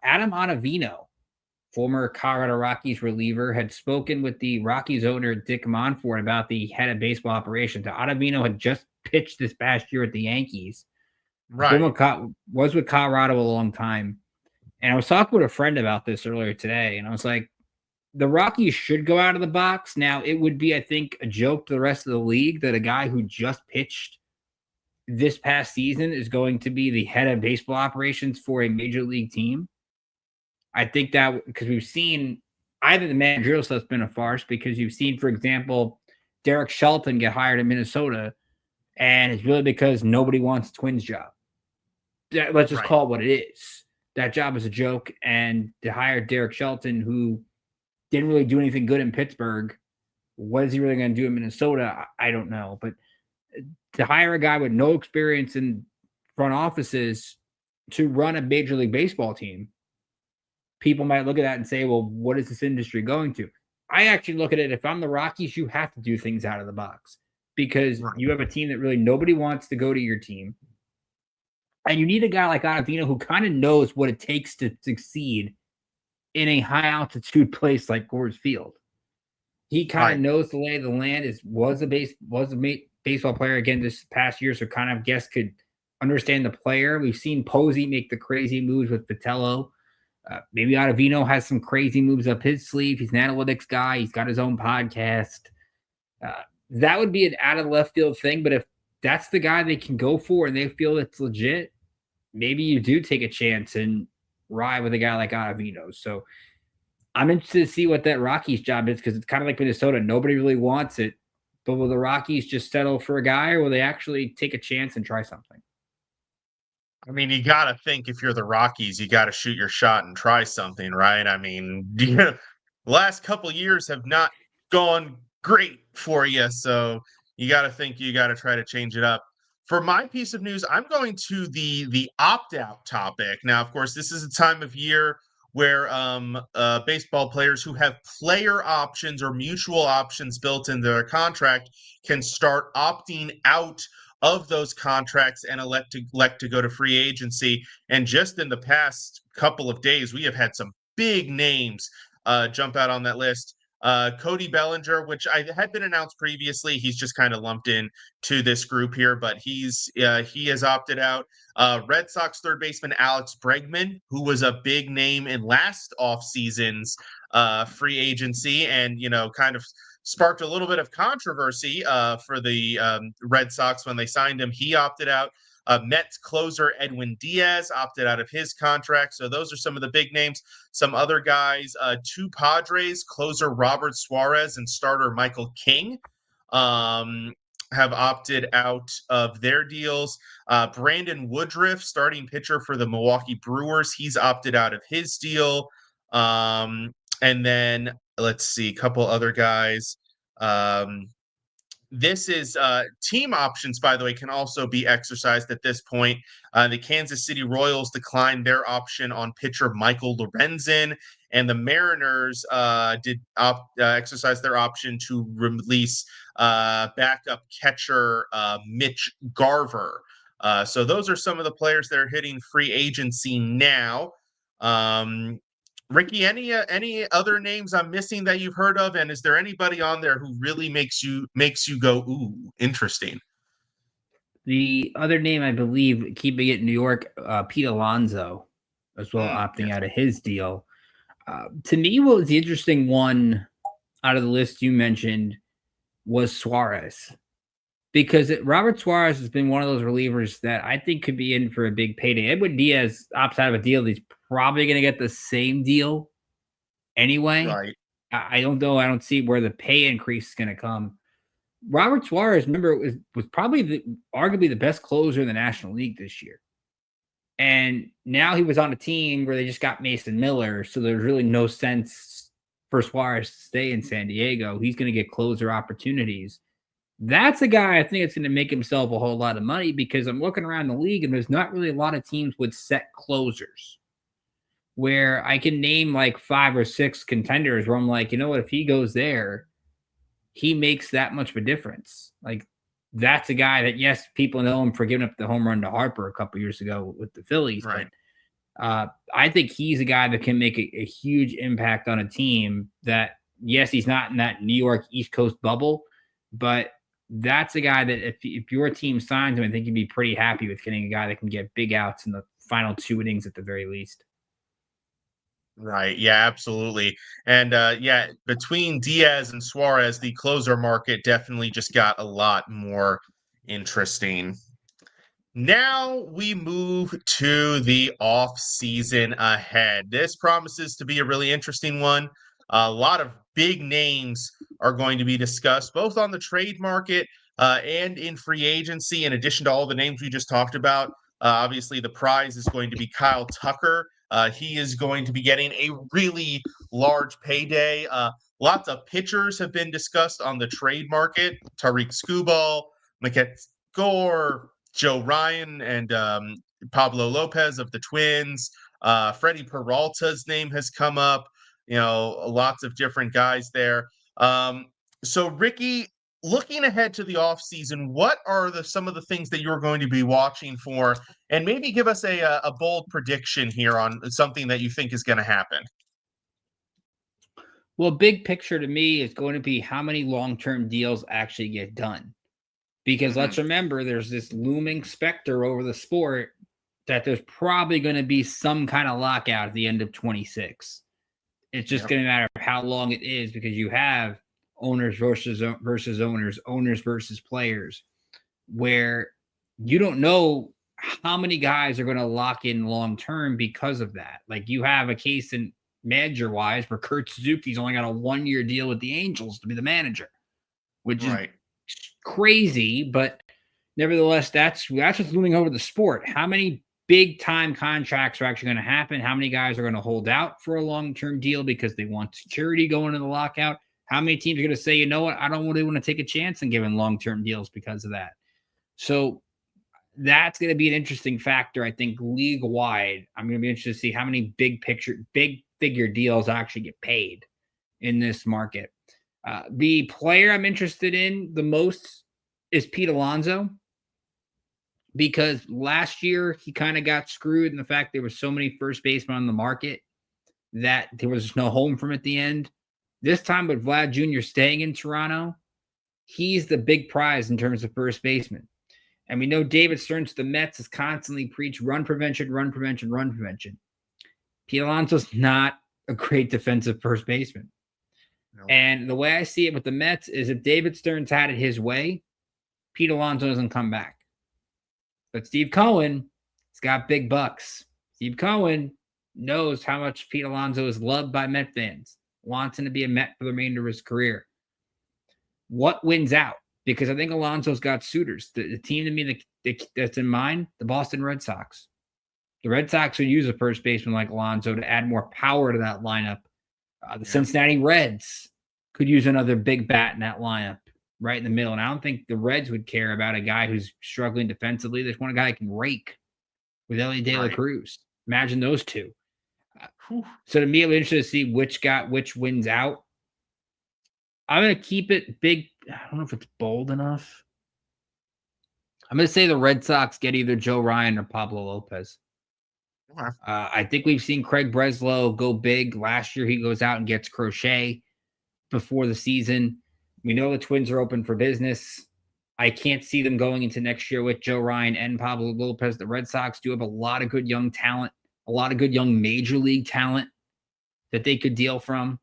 Speaker 3: Adam Ottavino, former Colorado Rockies reliever, had spoken with the Rockies owner Dick Monfort about the head of baseball operations. Ottavino had just pitched this past year at the Yankees.
Speaker 1: Right.
Speaker 3: Was with Colorado a long time. And I was talking with a friend about this earlier today, and I was like, the Rockies should go out of the box. Now, it would be, I think, a joke to the rest of the league that a guy who just pitched this past season is going to be the head of baseball operations for a major league team. I think that because we've seen either the managerial stuff's been a farce, because you've seen, for example, Derek Shelton get hired in Minnesota, and it's really because nobody wants Twins' job. Let's just call it what it is. That job is a joke, and to hire Derek Shelton, who didn't really do anything good in Pittsburgh, what is he really going to do in Minnesota? I don't know. But to hire a guy with no experience in front offices to run a Major League Baseball team, people might look at that and say, well, what is this industry going to? I actually look at it, if I'm the Rockies, you have to do things out of the box, because you have a team that really nobody wants to go to your team. And you need a guy like Ottavino who kind of knows what it takes to succeed in a high-altitude place like Coors Field. He kind of knows the lay of the land, was a baseball player again this past year, so kind of could understand the player. We've seen Posey make the crazy moves with Vitello. Maybe Ottavino has some crazy moves up his sleeve. He's an analytics guy. He's got his own podcast. That would be an out-of-left field thing, but if that's the guy they can go for and they feel it's legit, maybe you do take a chance and ride with a guy like Ottavino. So I'm interested to see what that Rockies job is, because it's kind of like Minnesota. Nobody really wants it, but will the Rockies just settle for a guy, or will they actually take a chance and try something?
Speaker 1: I mean, you got to think, if you're the Rockies, you got to shoot your shot and try something, right? I mean, the last couple of years have not gone great for you, so you got to think you got to try to change it up. For my piece of news, I'm going to the opt-out topic. Now, of course, this is a time of year where baseball players who have player options or mutual options built into their contract can start opting out of those contracts and elect to go to free agency. And just in the past couple of days, we have had some big names jump out on that list. Cody Bellinger, which I had been announced previously. He's just kind of lumped in to this group here, but he has opted out. Red Sox third baseman Alex Bregman, who was a big name in last offseason's free agency, and kind of sparked a little bit of controversy for the Red Sox when they signed him. He opted out. Mets closer Edwin Diaz opted out of his contract. So those are some of the big names. Some other guys, two Padres, closer Robert Suarez and starter Michael King have opted out of their deals. Brandon Woodruff, starting pitcher for the Milwaukee Brewers, he's opted out of his deal. And then let's see, a couple other guys. This is team options, by the way, can also be exercised at this point. The Kansas City Royals declined their option on pitcher Michael Lorenzen, and the Mariners did exercise their option to release backup catcher Mitch Garver. So those are some of the players that are hitting free agency now. Ricky, any other names I'm missing that you've heard of, and is there anybody on there who really makes you go, ooh, interesting?
Speaker 3: The other name, I believe, keeping it in New York, Pete Alonso, as well, opting out of his deal. To me, what was the interesting one out of the list you mentioned was Suarez, because Robert Suarez has been one of those relievers that I think could be in for a big payday. Edwin Diaz opts out of a deal. He's probably going to get the same deal anyway.
Speaker 1: Right.
Speaker 3: I don't know. I don't see where the pay increase is going to come. Robert Suarez, remember, was probably arguably the best closer in the National League this year. And now he was on a team where they just got Mason Miller, so there's really no sense for Suarez to stay in San Diego. He's going to get closer opportunities. That's a guy I think it's going to make himself a whole lot of money, because I'm looking around the league and there's not really a lot of teams with set closers where I can name like 5 or 6 contenders where I'm like, you know what, if he goes there, he makes that much of a difference. Like, that's a guy that, yes, people know him for giving up the home run to Harper a couple years ago with the Phillies.
Speaker 1: Right.
Speaker 3: But I think he's a guy that can make a huge impact on a team that, yes, he's not in that New York East Coast bubble, but that's a guy that if your team signs him, I think you'd be pretty happy with getting a guy that can get big outs in the final 2 innings at the very least.
Speaker 1: Right. Yeah, absolutely. And between Diaz and Suarez, the closer market definitely just got a lot more interesting. Now we move to the off season ahead. This promises to be a really interesting one. A lot of big names are going to be discussed, both on the trade market and in free agency, in addition to all the names we just talked about. Obviously, the prize is going to be Kyle Tucker. He is going to be getting a really large payday. Lots of pitchers have been discussed on the trade market. Tariq Skubal, Maket Gore, Joe Ryan, and Pablo Lopez of the Twins. Freddie Peralta's name has come up. Lots of different guys there. So, Ricky, looking ahead to the offseason, what are some of the things that you're going to be watching for? And maybe give us a bold prediction here on something that you think is going to happen.
Speaker 3: Well, big picture to me is going to be how many long-term deals actually get done. Because let's remember, there's this looming specter over the sport that there's probably going to be some kind of lockout at the end of 26. It's just going to matter how long it is, because you have owners versus owners, owners versus players, where you don't know how many guys are going to lock in long term because of that. Like, you have a case in manager wise where Kurt Suzuki's only got a 1-year deal with the Angels to be the manager, which is crazy, but nevertheless, that's what's looming over the sport. How many big time contracts are actually going to happen? How many guys are going to hold out for a long-term deal because they want security going into the lockout? How many teams are going to say, you know what, I don't really want to take a chance on giving long-term deals because of that? So that's going to be an interesting factor, I think, league-wide. I'm going to be interested to see how many big figure deals actually get paid in this market. The player I'm interested in the most is Pete Alonso, because last year he kind of got screwed in the fact there were so many first basemen on the market that there was no home for him at the end. This time with Vlad Jr. staying in Toronto, he's the big prize in terms of first baseman. And we know David Stearns to the Mets has constantly preached run prevention, run prevention, run prevention. Pete Alonso's not a great defensive first baseman. No. And the way I see it with the Mets is if David Stearns had it his way, Pete Alonso doesn't come back. But Steve Cohen, he's got big bucks. Steve Cohen knows how much Pete Alonso is loved by Met fans, wants him to be a Met for the remainder of his career. What wins out? Because I think Alonso's got suitors. The team to me that's in mind, the Boston Red Sox. The Red Sox would use a first baseman like Alonso to add more power to that lineup. The Cincinnati Reds could use another big bat in that lineup right in the middle. And I don't think the Reds would care about a guy who's struggling defensively. There's one guy who can rake with Ellie De La Cruz. Imagine those two. So to me, I'm interested to see which wins out. I'm going to keep it big. I don't know if it's bold enough. I'm going to say the Red Sox get either Joe Ryan or Pablo Lopez. I think we've seen Craig Breslow go big. Last year, he goes out and gets Crochet before the season. We know the Twins are open for business. I can't see them going into next year with Joe Ryan and Pablo Lopez. The Red Sox do have a lot of good young talent, a lot of good young major league talent that they could deal from.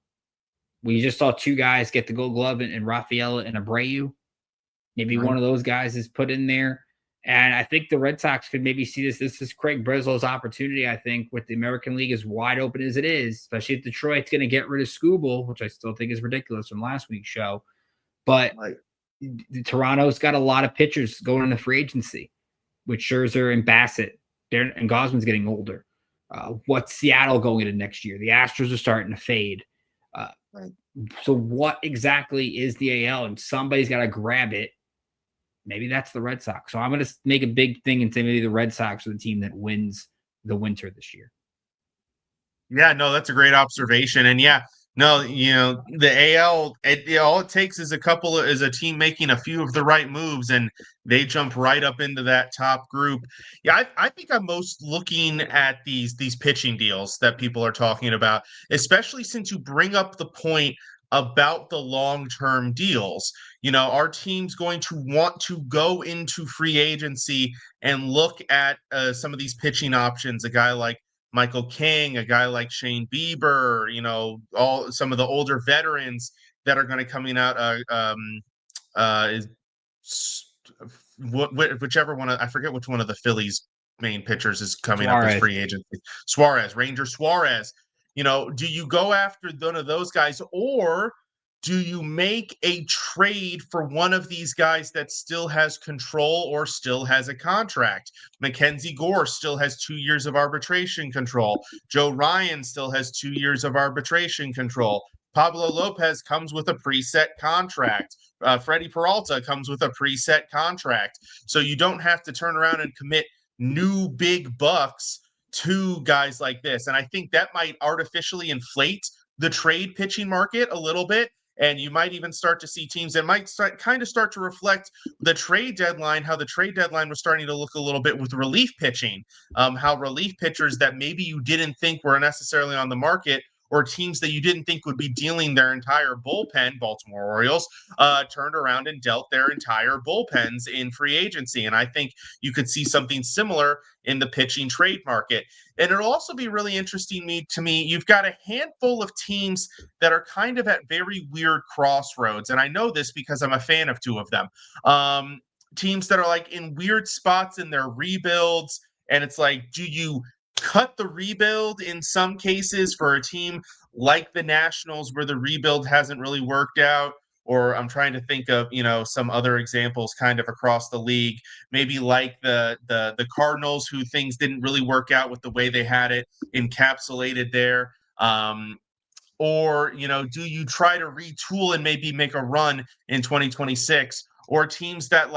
Speaker 3: We just saw two guys get the Gold Glove in Rafaela and Abreu. Maybe one of those guys is put in there. And I think the Red Sox could maybe see this. This is Craig Breslow's opportunity, I think, with the American League as wide open as it is, especially if Detroit's going to get rid of Skubal, which I still think is ridiculous from last week's show. But Toronto's got a lot of pitchers going into free agency with Scherzer and Bassett. And Gosman's getting older. What's Seattle going into next year? The Astros are starting to fade. So what exactly is the AL? And somebody's got to grab it. Maybe that's the Red Sox. So I'm going to make a big thing and say maybe the Red Sox are the team that wins the winter this year.
Speaker 1: Yeah, no, that's a great observation. And the AL, all it takes is a team making a few of the right moves, and they jump right up into that top group. Yeah, I think I'm most looking at these pitching deals that people are talking about, especially since you bring up the point about the long-term deals. Our team's going to want to go into free agency and look at some of these pitching options, a guy like Michael King, a guy like Shane Bieber, some of the older veterans that are going to coming out. Whichever one, I forget which one of the Phillies' main pitchers is coming up as free agency. Ranger Suarez. Do you go after one of those guys, or do you make a trade for one of these guys that still has control or still has a contract? Mackenzie Gore still has 2 years of arbitration control. Joe Ryan still has 2 years of arbitration control. Pablo Lopez comes with a preset contract. Freddie Peralta comes with a preset contract. So you don't have to turn around and commit new big bucks to guys like this. And I think that might artificially inflate the trade pitching market a little bit. And you might even start to see teams that might start to reflect the trade deadline, how the trade deadline was starting to look a little bit with relief pitching, how relief pitchers that maybe you didn't think were necessarily on the market, or teams that you didn't think would be dealing their entire bullpen, Baltimore Orioles, turned around and dealt their entire bullpens in free agency. And I think you could see something similar in the pitching trade market. And it'll also be really interesting to me. You've got a handful of teams that are kind of at very weird crossroads. And I know this because I'm a fan of two of them. Teams that are like in weird spots in their rebuilds. And it's like, do you cut the rebuild in some cases for a team like the Nationals where the rebuild hasn't really worked out? Or I'm trying to think of, some other examples kind of across the league, maybe like the Cardinals, who things didn't really work out with the way they had it encapsulated there. Or, do you try to retool and maybe make a run in 2026? Or teams that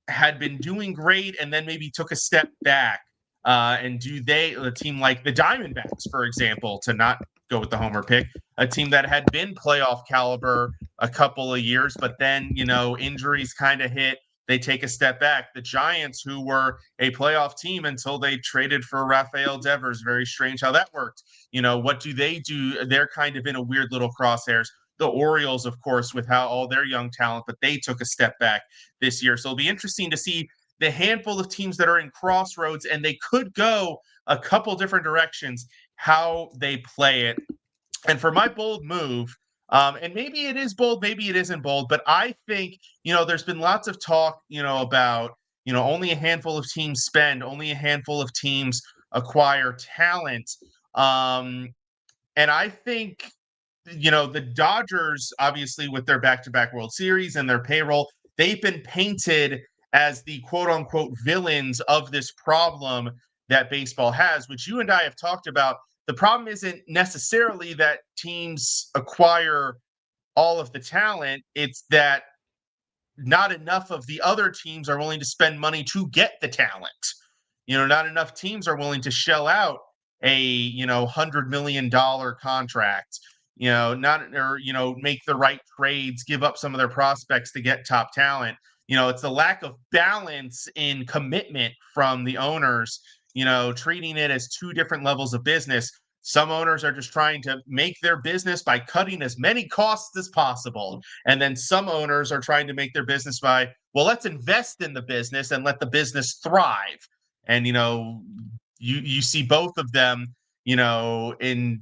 Speaker 1: had been doing great and then maybe took a step back. And a team like the Diamondbacks, for example, to not go with the homer pick, a team that had been playoff caliber a couple of years, but then, injuries kind of hit, they take a step back. The Giants, who were a playoff team until they traded for Rafael Devers, very strange how that worked. What do they do? They're kind of in a weird little crosshairs. the Orioles, of course, with how all their young talent, but they took a step back this year. So it'll be interesting to see the handful of teams that are in crossroads, and they could go a couple different directions, how they play it. And for my bold move, and maybe it is bold, maybe it isn't bold, but I think, there's been lots of talk, about, only a handful of teams spend, only a handful of teams acquire talent. And I think, the Dodgers, obviously, with their back-to-back World Series and their payroll, they've been painted as the quote-unquote villains of this problem that baseball has, which you and I have talked about. The problem isn't necessarily that teams acquire all of the talent. It's that not enough of the other teams are willing to spend money to get the talent. Not enough teams are willing to shell out a, $100 million contract, make the right trades, give up some of their prospects to get top talent. It's the lack of balance in commitment from the owners, treating it as two different levels of business. Some owners are just trying to make their business by cutting as many costs as possible. And then some owners are trying to make their business by, well, let's invest in the business and let the business thrive. And, you see both of them, in,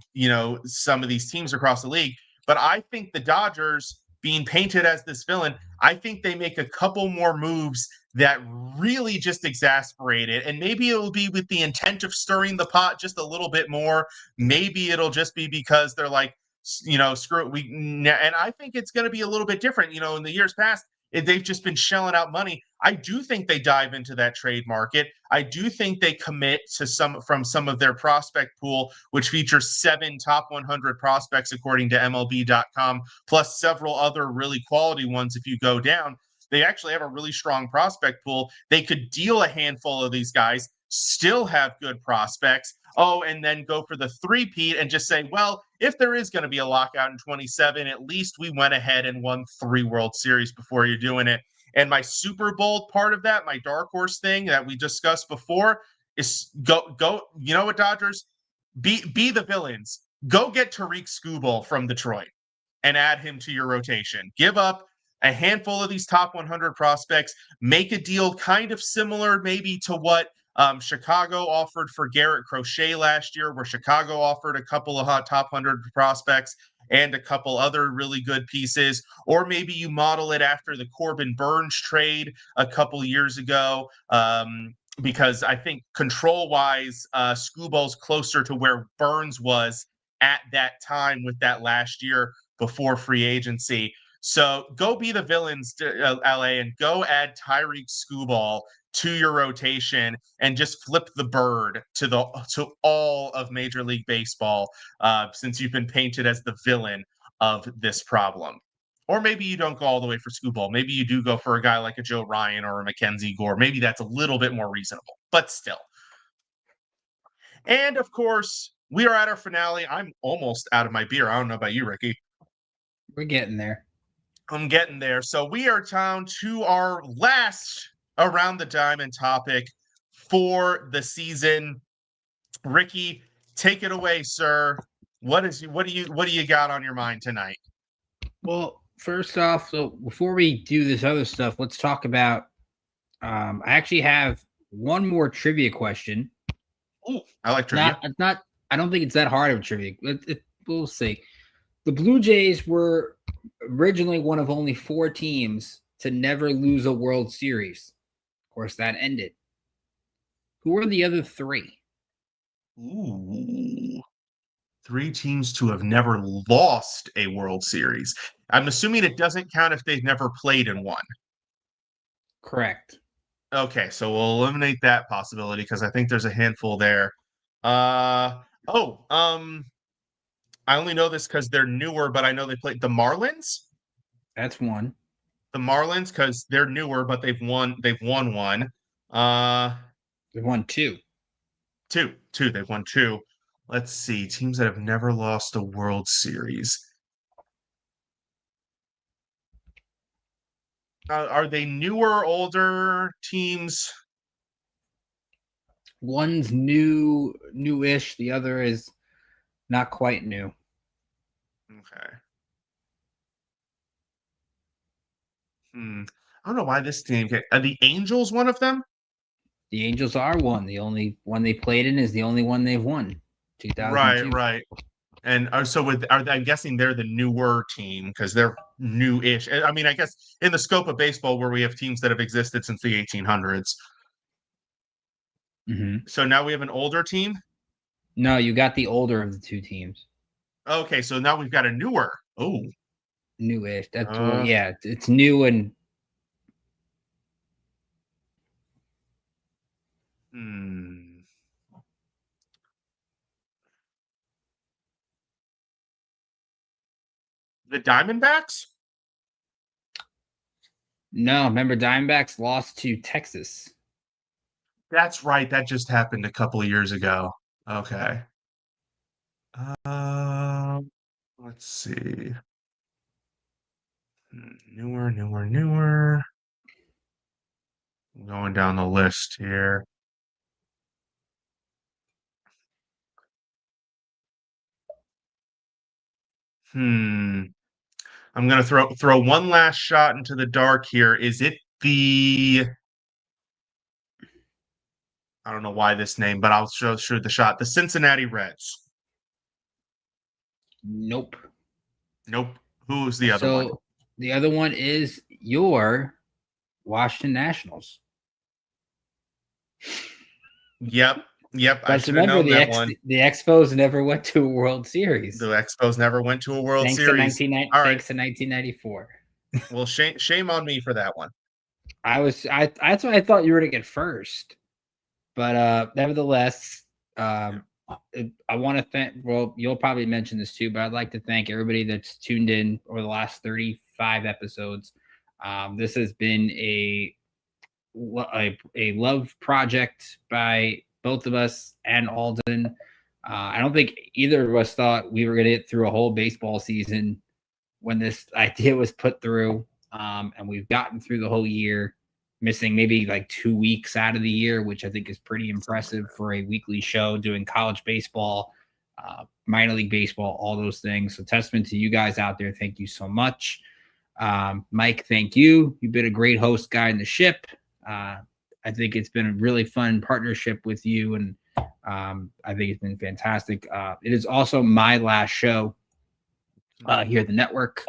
Speaker 1: some of these teams across the league. But I think the Dodgers being painted as this villain, I think they make a couple more moves that really just exasperate it. And maybe it'll be with the intent of stirring the pot just a little bit more. Maybe it'll just be because they're like, screw it. And I think it's going to be a little bit different. In the years past, they've just been shelling out money. I do think they dive into that trade market. I do think they commit to some of their prospect pool, which features 7 top 100 prospects, according to MLB.com, plus several other really quality ones if you go down. They actually have a really strong prospect pool. They could deal a handful of these guys, still have good prospects. Oh, and then go for the three-peat and just say, well, if there is going to be a lockout in 27, at least we went ahead and won 3 World Series before you're doing it. And my super bold part of that, my dark horse thing that we discussed before, is go. You know what, Dodgers? Be the villains. Go get Tariq Skubal from Detroit and add him to your rotation. Give up a handful of these top 100 prospects. Make a deal kind of similar maybe to what Chicago offered for Garrett Crochet last year, where Chicago offered a couple of top 100 prospects and a couple other really good pieces. Or maybe you model it after the Corbin Burns trade a couple years ago, because I think control-wise, Skubal's closer to where Burns was at that time with that last year before free agency. So go be the villains, LA, and go add Tyreek Skubal to your rotation and just flip the bird to all of Major League Baseball, since you've been painted as the villain of this problem. Or maybe you don't go all the way for Skubal. Maybe you do go for a guy like a Joe Ryan or a Mackenzie Gore. Maybe that's a little bit more reasonable, but still. And of course, we are at our finale. I'm almost out of my beer. I don't know about you, Ricky.
Speaker 3: We're getting there.
Speaker 1: I'm getting there. So we are down to our last Around the Diamond topic for the season. Ricky, take it away, sir. What do you got on your mind tonight?
Speaker 3: Well, first off, so before we do this other stuff, let's talk about. I actually have one more trivia question.
Speaker 1: Ooh, I like trivia.
Speaker 3: I don't think it's that hard of a trivia. We'll see. The Blue Jays were originally one of only 4 teams to never lose a World Series. Of course, that ended. Who were the other 3?
Speaker 1: Ooh. 3 teams to have never lost a World Series. I'm assuming it doesn't count if they've never played in one.
Speaker 3: Correct.
Speaker 1: Okay, so we'll eliminate that possibility because I think there's a handful there. I only know this because they're newer, but I know they played the Marlins.
Speaker 3: That's one.
Speaker 1: The Marlins, because they're newer, but they've won one.
Speaker 3: They won 2.
Speaker 1: Two. They've won 2. Let's see. Teams that have never lost a World Series. Are they newer, older teams?
Speaker 3: One's newish. The other is not quite new.
Speaker 1: Okay. I don't know why this team are the Angels one of them?
Speaker 3: The Angels are one. The only one they played in is the only one they've won. 2002.
Speaker 1: Right. And I'm guessing they're the newer team because they're new-ish. I mean, I guess in the scope of baseball, where we have teams that have existed since the 1800s.
Speaker 3: Mm-hmm.
Speaker 1: So now we have an older team.
Speaker 3: No, you got the older of the two teams.
Speaker 1: Okay, so now we've got a newer. Oh,
Speaker 3: newish. That's yeah, it's new and.
Speaker 1: The Diamondbacks?
Speaker 3: No, remember Diamondbacks lost to Texas.
Speaker 1: That's right. That just happened a couple of years ago. Okay. Let's see. Newer. Going down the list here. I'm gonna throw one last shot into the dark here. Is it the? I don't know why this name, but I'll shoot the shot. The Cincinnati Reds.
Speaker 3: Nope.
Speaker 1: Who's the other one?
Speaker 3: So the other one is your Washington Nationals.
Speaker 1: Yep.
Speaker 3: I should have known that one. The Expos never went to a World Series.
Speaker 1: The Expos never went to a World Series.
Speaker 3: Thanks to 1994.
Speaker 1: Well, shame on me for that one.
Speaker 3: That's what I thought you were to get first. But nevertheless, I want to thank, well, you'll probably mention this too, but I'd like to thank everybody that's tuned in over the last 35 episodes. This has been a love project by both of us and Alden. I don't think either of us thought we were going to get through a whole baseball season when this idea was put through. And we've gotten through the whole year, missing maybe like 2 weeks out of the year, which I think is pretty impressive for a weekly show doing college baseball, minor league baseball, all those things. So testament to you guys out there. Thank you so much. Mike, thank you. You've been a great host, guy in the ship. I think it's been a really fun partnership with you, and I think it's been fantastic. It is also my last show here at the network.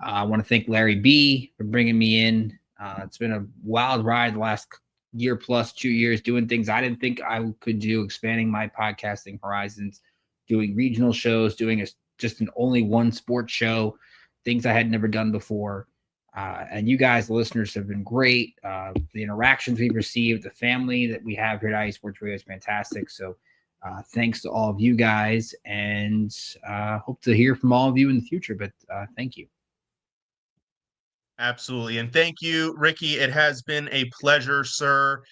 Speaker 3: I want to thank Larry B for bringing me in. It's been a wild ride the last year plus 2 years, doing things I didn't think I could do, expanding my podcasting horizons, doing regional shows, doing just an only one sports show, things I had never done before. And you guys, the listeners, have been great. The interactions we've received, the family that we have here at IE Sports Radio is fantastic. So thanks to all of you guys, and hope to hear from all of you in the future. But thank you.
Speaker 1: Absolutely. And thank you, Ricky. It has been a pleasure, sir,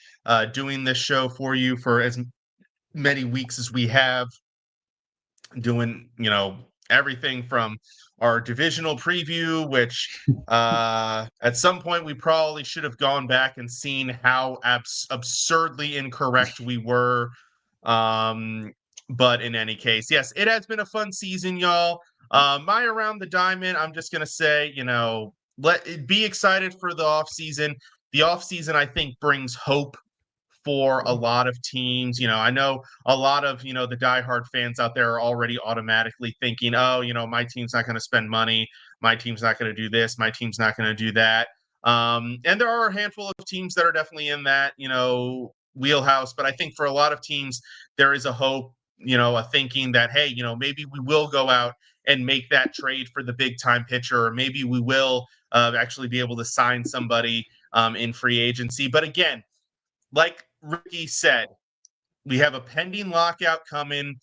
Speaker 1: doing this show for you for as many weeks as we have, doing, everything from our divisional preview, which at some point we probably should have gone back and seen how absurdly incorrect we were. But in any case, yes, it has been a fun season, y'all. My Around the Diamond, I'm just going to say, be excited for the off season. The off season, I think, brings hope for a lot of teams. I know a lot of, the diehard fans out there are already automatically thinking, oh, my team's not going to spend money. My team's not going to do this. My team's not going to do that. And there are a handful of teams that are definitely in that, wheelhouse. But I think for a lot of teams, there is a hope, a thinking that, hey, maybe we will go out and make that trade for the big time pitcher, or maybe we will actually be able to sign somebody in free agency. But again, like Ricky said, we have a pending lockout coming.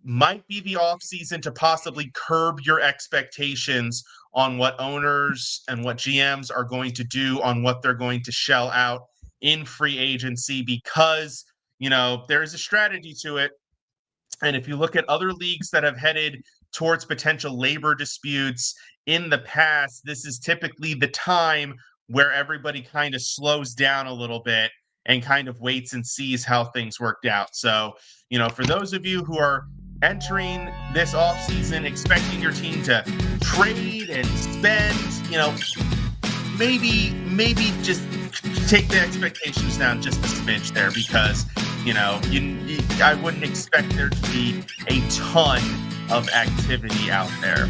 Speaker 1: Might be the offseason to possibly curb your expectations on what owners and what GMs are going to do, on what they're going to shell out in free agency, because, there is a strategy to it. And if you look at other leagues that have headed towards potential labor disputes in the past, this is typically the time where everybody kind of slows down a little bit and kind of waits and sees how things worked out. So, for those of you who are entering this offseason expecting your team to trade and spend, maybe just take the expectations down just a smidge there, because I wouldn't expect there to be a ton of activity out there.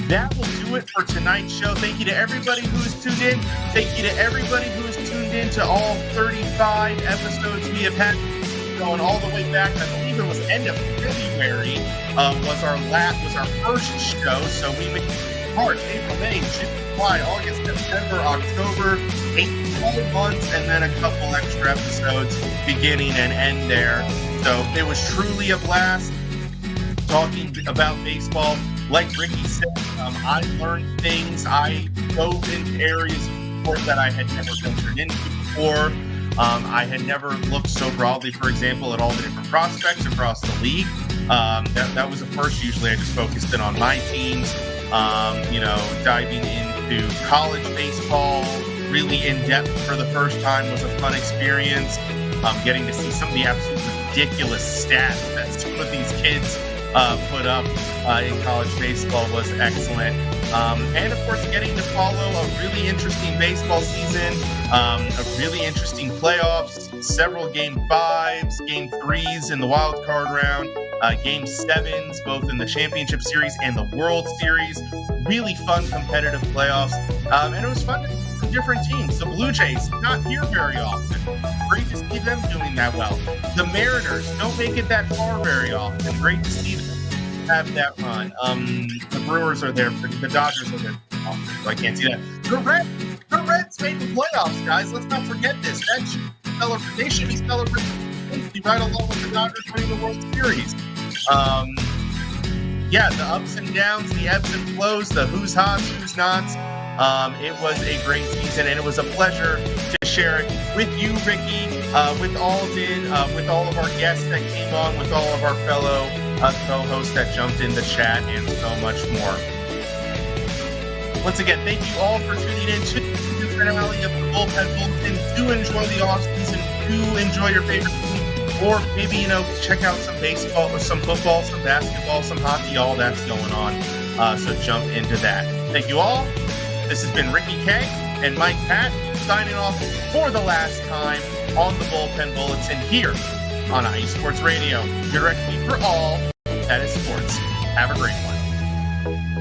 Speaker 1: That will do it for tonight's show. Thank you to everybody who has tuned in. Thank you to everybody who has tuned in to all 35 episodes we have had, going all the way back. I believe it was end of February was our first show. So we made March, April, May, June, July, August, September, October, 8 months, and then a couple extra episodes beginning and end there. So it was truly a blast talking about baseball. Like Ricky said, I learned things. I dove into areas of sport that I had never ventured into before. I had never looked so broadly, for example, at all the different prospects across the league. That was a first. Usually I just focused in on my teams. Diving into college baseball really in depth for the first time was a fun experience. Getting to see some of the absolutely ridiculous stats that some of these kids put up in college baseball was excellent. And of course, getting to follow a really interesting baseball season, a really interesting playoffs, several game 5s, game 3s in the wild card round, game 7s, both in the championship series and the World Series. Really fun competitive playoffs. And it was fun to see some different teams. The Blue Jays, not here very often. Great to see them doing that well. The Mariners don't make it that far very often. Great to see them have that run. The Brewers are there, the Dodgers are there. So I can't see that. The Reds made the playoffs, guys. Let's not forget this. They should be celebrating right along with the Dodgers winning the World Series. The ups and downs, the ebbs and flows, the who's hots, who's nots. It was a great season, and it was a pleasure to share it with you, Ricky, with Alden, with all of our guests that came on, with all of our fellow co-hosts that jumped in the chat, and so much more. Once again, thank you all for tuning in to the finale of the Bullpen Bulletin. Do enjoy the offseason. Do enjoy your favorite team. Or maybe, check out some baseball, or some football, some basketball, some hockey, all that's going on. So jump into that. Thank you all. This has been Ricky K and Mike Patt signing off for the last time on the Bullpen Bulletin here on IE Sports Radio. Your direct feed for all that is sports. Have a great one.